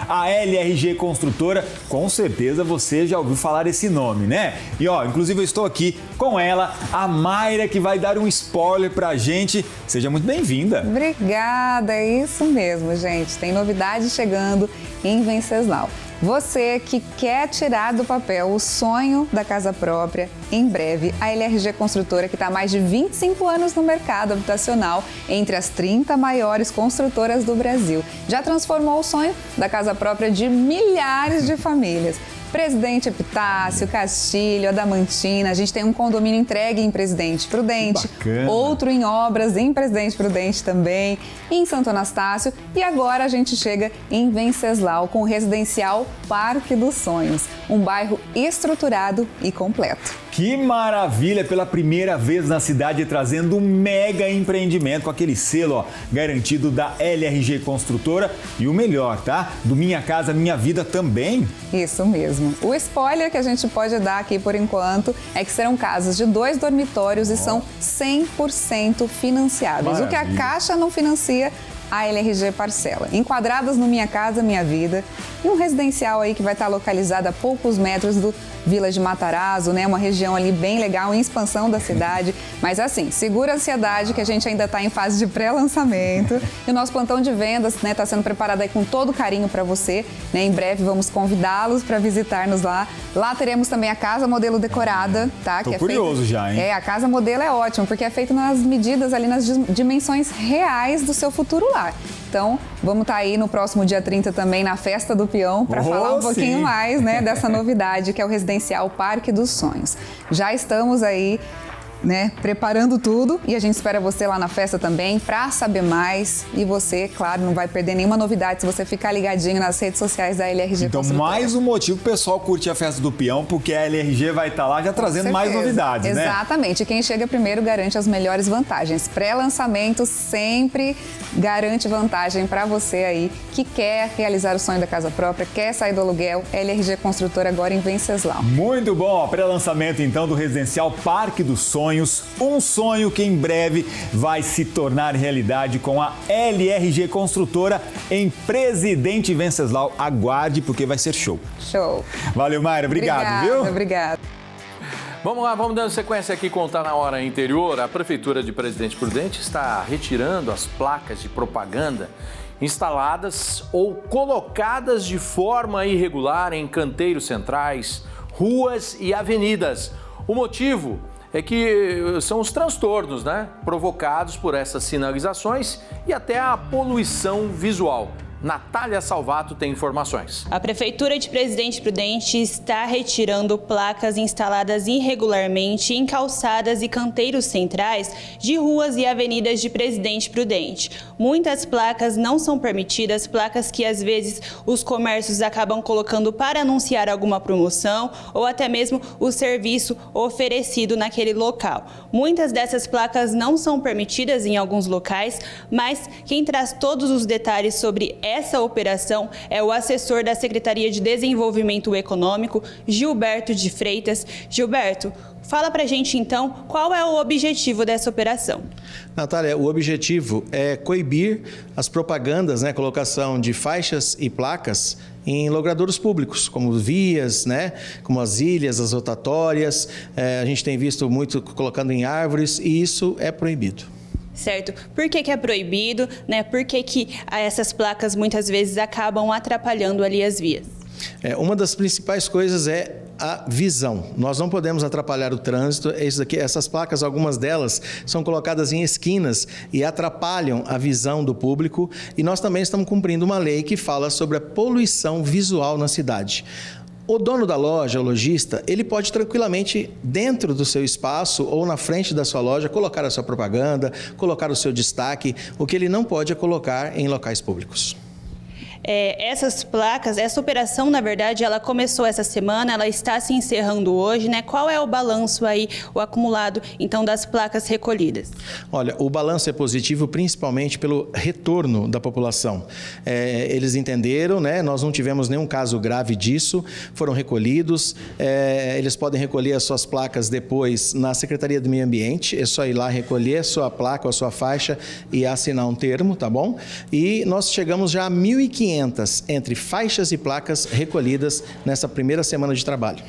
a LRG Construtora. Com certeza você já ouviu falar esse nome, né? E inclusive eu estou aqui com ela, a Mayra, que vai dar um spoiler pra gente. Seja muito bem-vinda. Obrigada, é isso mesmo, gente. Tem novidade chegando em Venceslau. Você que quer tirar do papel o sonho da casa própria, em breve, a LRG Construtora, que está há mais de 25 anos no mercado habitacional, entre as 30 maiores construtoras do Brasil, já transformou o sonho da casa própria de milhares de famílias. Presidente Epitácio, Castilho, Adamantina, a gente tem um condomínio entregue em Presidente Prudente, outro em obras em Presidente Prudente também, em Santo Anastácio, e agora a gente chega em Venceslau com o residencial Parque dos Sonhos, um bairro estruturado e completo. Que maravilha! Pela primeira vez na cidade trazendo um mega empreendimento com aquele selo garantido da LRG Construtora e o melhor, tá? Do Minha Casa Minha Vida também. Isso mesmo. O spoiler que a gente pode dar aqui por enquanto é que serão casas de 2 dormitórios e são 100% financiados. Maravilha. O que a Caixa não financia, a LRG parcela. Enquadradas no Minha Casa Minha Vida, e um residencial aí que vai estar localizado a poucos metros do Vila de Matarazzo, né? Uma região ali bem legal, em expansão da cidade. Mas assim, segura a ansiedade que a gente ainda está em fase de pré-lançamento. E o nosso plantão de vendas, né, está sendo preparado aí com todo carinho para você, né? Em breve vamos convidá-los para visitar-nos lá Lá teremos também a casa modelo decorada, tá? Tô curioso já, hein? A casa modelo é ótimo, porque é feito nas medidas ali, nas dimensões reais do seu futuro lar. Então, vamos estar aí no próximo dia 30 também na Festa do Peão para falar um pouquinho mais, né, dessa novidade que é o Residencial Parque dos Sonhos. Já estamos aí, né, preparando tudo e a gente espera você lá na festa também para saber mais. E você, claro, não vai perder nenhuma novidade se você ficar ligadinho nas redes sociais da LRG Então, Construtora. mais um motivo pro pessoal curtir a Festa do Peão, porque a LRG vai estar lá já trazendo mais novidades, né? Exatamente. Quem chega primeiro garante as melhores vantagens. Pré-lançamento sempre garante vantagem para você aí que quer realizar o sonho da casa própria, quer sair do aluguel. LRG Construtora agora em Venceslau. Muito bom, pré-lançamento então do Residencial Parque dos Sonhos, um sonho que em breve vai se tornar realidade com a LRG Construtora em Presidente Venceslau. Aguarde, porque vai ser show. Show. Valeu, Mayra. Obrigado, viu? Obrigada. Vamos lá, vamos dando sequência aqui, contar na hora anterior. A Prefeitura de Presidente Prudente está retirando as placas de propaganda instaladas ou colocadas de forma irregular em canteiros centrais, ruas e avenidas. O motivo é que são os transtornos, né, provocados por essas sinalizações e até a poluição visual. Natália Salvato tem informações. A Prefeitura de Presidente Prudente está retirando placas instaladas irregularmente em calçadas e canteiros centrais de ruas e avenidas de Presidente Prudente. Muitas placas não são permitidas, placas que às vezes os comércios acabam colocando para anunciar alguma promoção ou até mesmo o serviço oferecido naquele local. Muitas dessas placas não são permitidas em alguns locais, mas quem traz todos os detalhes sobre essa operação é o assessor da Secretaria de Desenvolvimento Econômico, Gilberto de Freitas. Gilberto, fala pra gente então qual é o objetivo dessa operação. Natália, o objetivo é coibir as propagandas, né, colocação de faixas e placas em logradouros públicos, como vias, né, como as ilhas, as rotatórias. A gente tem visto muito colocando em árvores e isso é proibido. Certo. Por que é proibido, né? Por que essas placas muitas vezes acabam atrapalhando ali as vias? Uma das principais coisas é a visão. Nós não podemos atrapalhar o trânsito. Essas placas, algumas delas, são colocadas em esquinas e atrapalham a visão do público. E nós também estamos cumprindo uma lei que fala sobre a poluição visual na cidade. O dono da loja, o lojista, ele pode tranquilamente, dentro do seu espaço ou na frente da sua loja, colocar a sua propaganda, colocar o seu destaque. O que ele não pode é colocar em locais públicos. Essas placas, essa operação, na verdade, ela começou essa semana, ela está se encerrando hoje, né? Qual é o balanço aí, o acumulado, então, das placas recolhidas? Olha, o balanço é positivo principalmente pelo retorno da população. Eles entenderam, né? Nós não tivemos nenhum caso grave disso, foram recolhidos. Eles podem recolher as suas placas depois na Secretaria do Meio Ambiente, é só ir lá recolher a sua placa, a sua faixa e assinar um termo, tá bom? E nós chegamos já a 1.500 entre faixas e placas recolhidas nessa primeira semana de trabalho.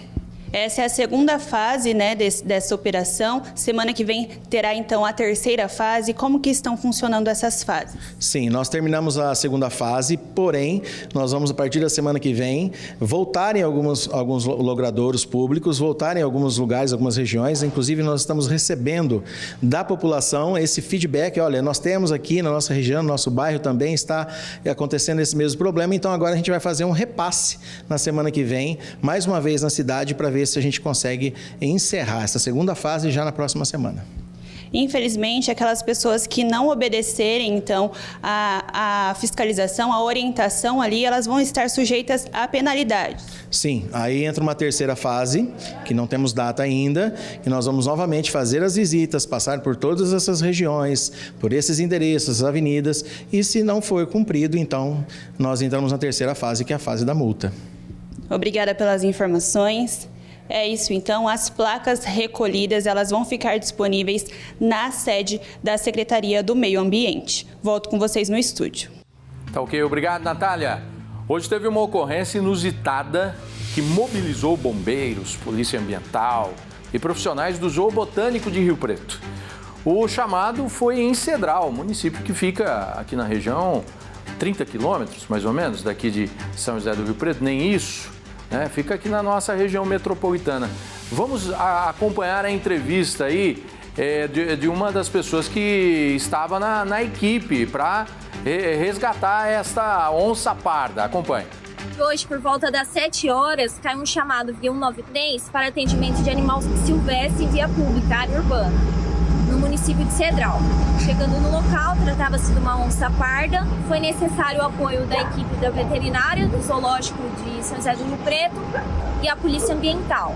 Essa é a segunda fase, né, dessa operação. Semana que vem terá, então, a terceira fase. Como que estão funcionando essas fases? Sim, nós terminamos a segunda fase, porém, nós vamos, a partir da semana que vem, voltar em alguns logradouros públicos, voltar em alguns lugares, algumas regiões. Inclusive, nós estamos recebendo da população esse feedback. Olha, nós temos aqui na nossa região, no nosso bairro também está acontecendo esse mesmo problema. Então, agora a gente vai fazer um repasse na semana que vem, mais uma vez na cidade, para ver se a gente consegue encerrar essa segunda fase já na próxima semana. Infelizmente, aquelas pessoas que não obedecerem, então, a fiscalização, a orientação ali, elas vão estar sujeitas a penalidades. Sim, aí entra uma terceira fase, que não temos data ainda, e nós vamos novamente fazer as visitas, passar por todas essas regiões, por esses endereços, avenidas, e se não for cumprido, então, nós entramos na terceira fase, que é a fase da multa. Obrigada pelas informações. É isso, então, as placas recolhidas, elas vão ficar disponíveis na sede da Secretaria do Meio Ambiente. Volto com vocês no estúdio. Tá ok, obrigado, Natália. Hoje teve uma ocorrência inusitada que mobilizou bombeiros, polícia ambiental e profissionais do Zoo Botânico de Rio Preto. O chamado foi em Cedral, município que fica aqui na região 30 quilômetros, mais ou menos, daqui de São José do Rio Preto, nem isso. né? Fica aqui na nossa região metropolitana. Vamos acompanhar a entrevista aí de uma das pessoas que estava na equipe para resgatar esta onça parda. Acompanhe. Hoje, por volta das 7 horas, caiu um chamado via 193 para atendimento de animal silvestre em via pública, área urbana, no município de Cedral. Chegando no local, tratava-se de uma onça parda. Foi necessário o apoio da equipe da veterinária, do zoológico de São José do Rio Preto e a polícia ambiental.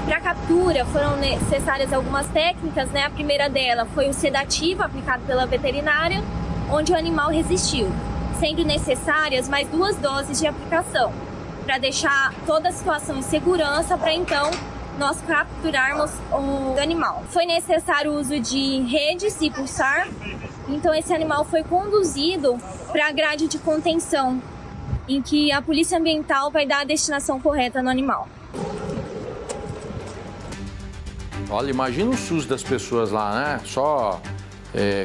Para a captura foram necessárias algumas técnicas, né? A primeira dela foi o sedativo aplicado pela veterinária, onde o animal resistiu, sendo necessárias mais 2 doses de aplicação, para deixar toda a situação em segurança, para então nós capturarmos o animal. Foi necessário o uso de redes e pulsar, então esse animal foi conduzido para a grade de contenção, em que a polícia ambiental vai dar a destinação correta no animal. Olha, imagina o susto das pessoas lá, né? Só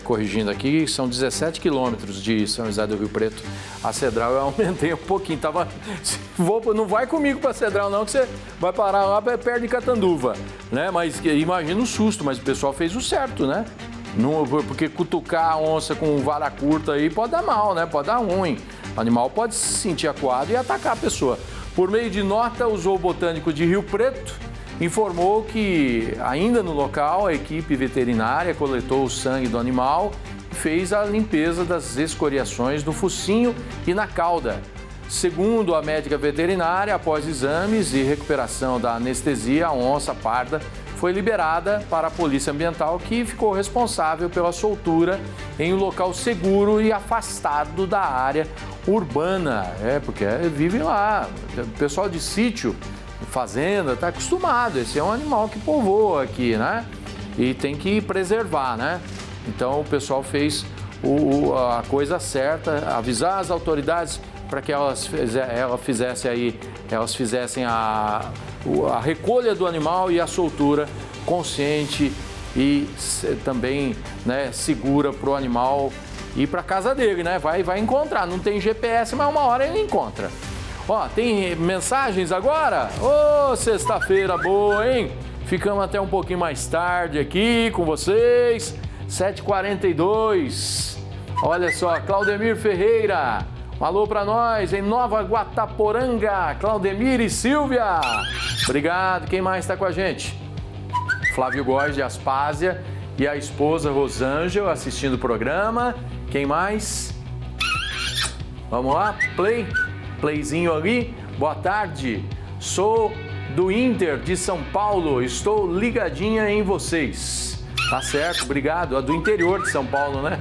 corrigindo aqui, são 17 quilômetros de São José do Rio Preto a Cedral. Eu aumentei um pouquinho, não vai comigo para Cedral não, que você vai parar lá perto de Catanduva, né? Mas imagina o susto, mas o pessoal fez o certo, né? Não, porque cutucar a onça com vara curta aí pode dar mal, né? Pode dar ruim. O animal pode se sentir acuado e atacar a pessoa. Por meio de nota, o Zoo Botânico de Rio Preto informou que, ainda no local, a equipe veterinária coletou o sangue do animal e fez a limpeza das escoriações no focinho e na cauda. Segundo a médica veterinária, após exames e recuperação da anestesia, a onça parda foi liberada para a Polícia Ambiental, que ficou responsável pela soltura em um local seguro e afastado da área urbana. Porque vive lá, o pessoal de sítio, fazenda, está acostumado. Esse é um animal que povoa aqui, né? E tem que preservar, né? Então o pessoal fez a coisa certa, avisar as autoridades para que elas fizessem a recolha do animal e a soltura consciente e também, né, segura para o animal ir para casa dele, né? Vai encontrar. Não tem GPS, mas uma hora ele encontra. Ó, tem mensagens agora? Ô, sexta-feira boa, hein? Ficamos até um pouquinho mais tarde aqui com vocês. 7h42. Olha só, Claudemir Ferreira. Um alô pra nós em Nova Guataporanga. Claudemir e Silvia. Obrigado. Quem mais tá com a gente? Flávio Góes de Aspásia e a esposa Rosângela assistindo o programa. Quem mais? Vamos lá, playzinho ali. Boa tarde, sou do Inter de São Paulo, estou ligadinha em vocês. Tá certo, obrigado. Do interior de São Paulo, né?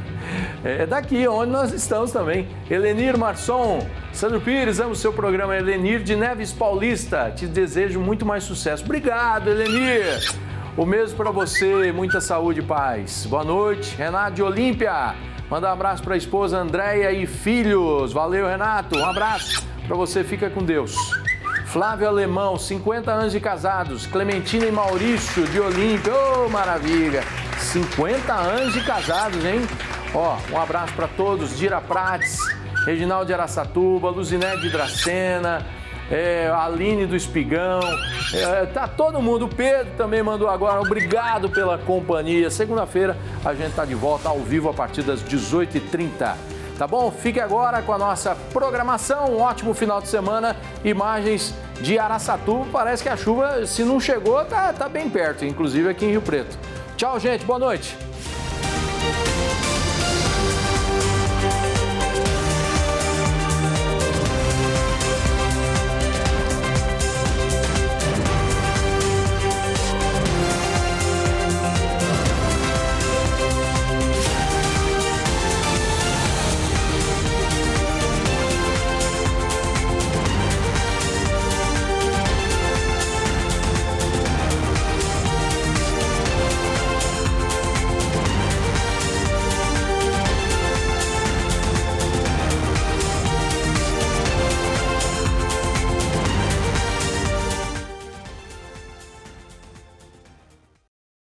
É daqui onde nós estamos também. Elenir Marçom, Sandro Pires, amo o seu programa. Elenir de Neves Paulista, te desejo muito mais sucesso. Obrigado, Elenir. O mesmo para você, muita saúde e paz. Boa noite, Renato de Olímpia. Manda um abraço para a esposa Andréia e filhos. Valeu, Renato. Um abraço para você, fica com Deus. Flávio Alemão, 50 anos de casados. Clementina e Maurício de Olímpia. Ô, maravilha. 50 anos de casados, hein? Ó, um abraço para todos. Dira Prates, Reginaldo de Araçatuba, Luziné de Dracena, Aline do Espigão. Tá todo mundo. O Pedro também mandou agora. Obrigado pela companhia. Segunda-feira a gente tá de volta ao vivo a partir das 18h30. Tá bom? Fique agora com a nossa programação. Um ótimo final de semana. Imagens de Araçatuba. Parece que a chuva, se não chegou, tá bem perto, inclusive aqui em Rio Preto. Tchau, gente. Boa noite.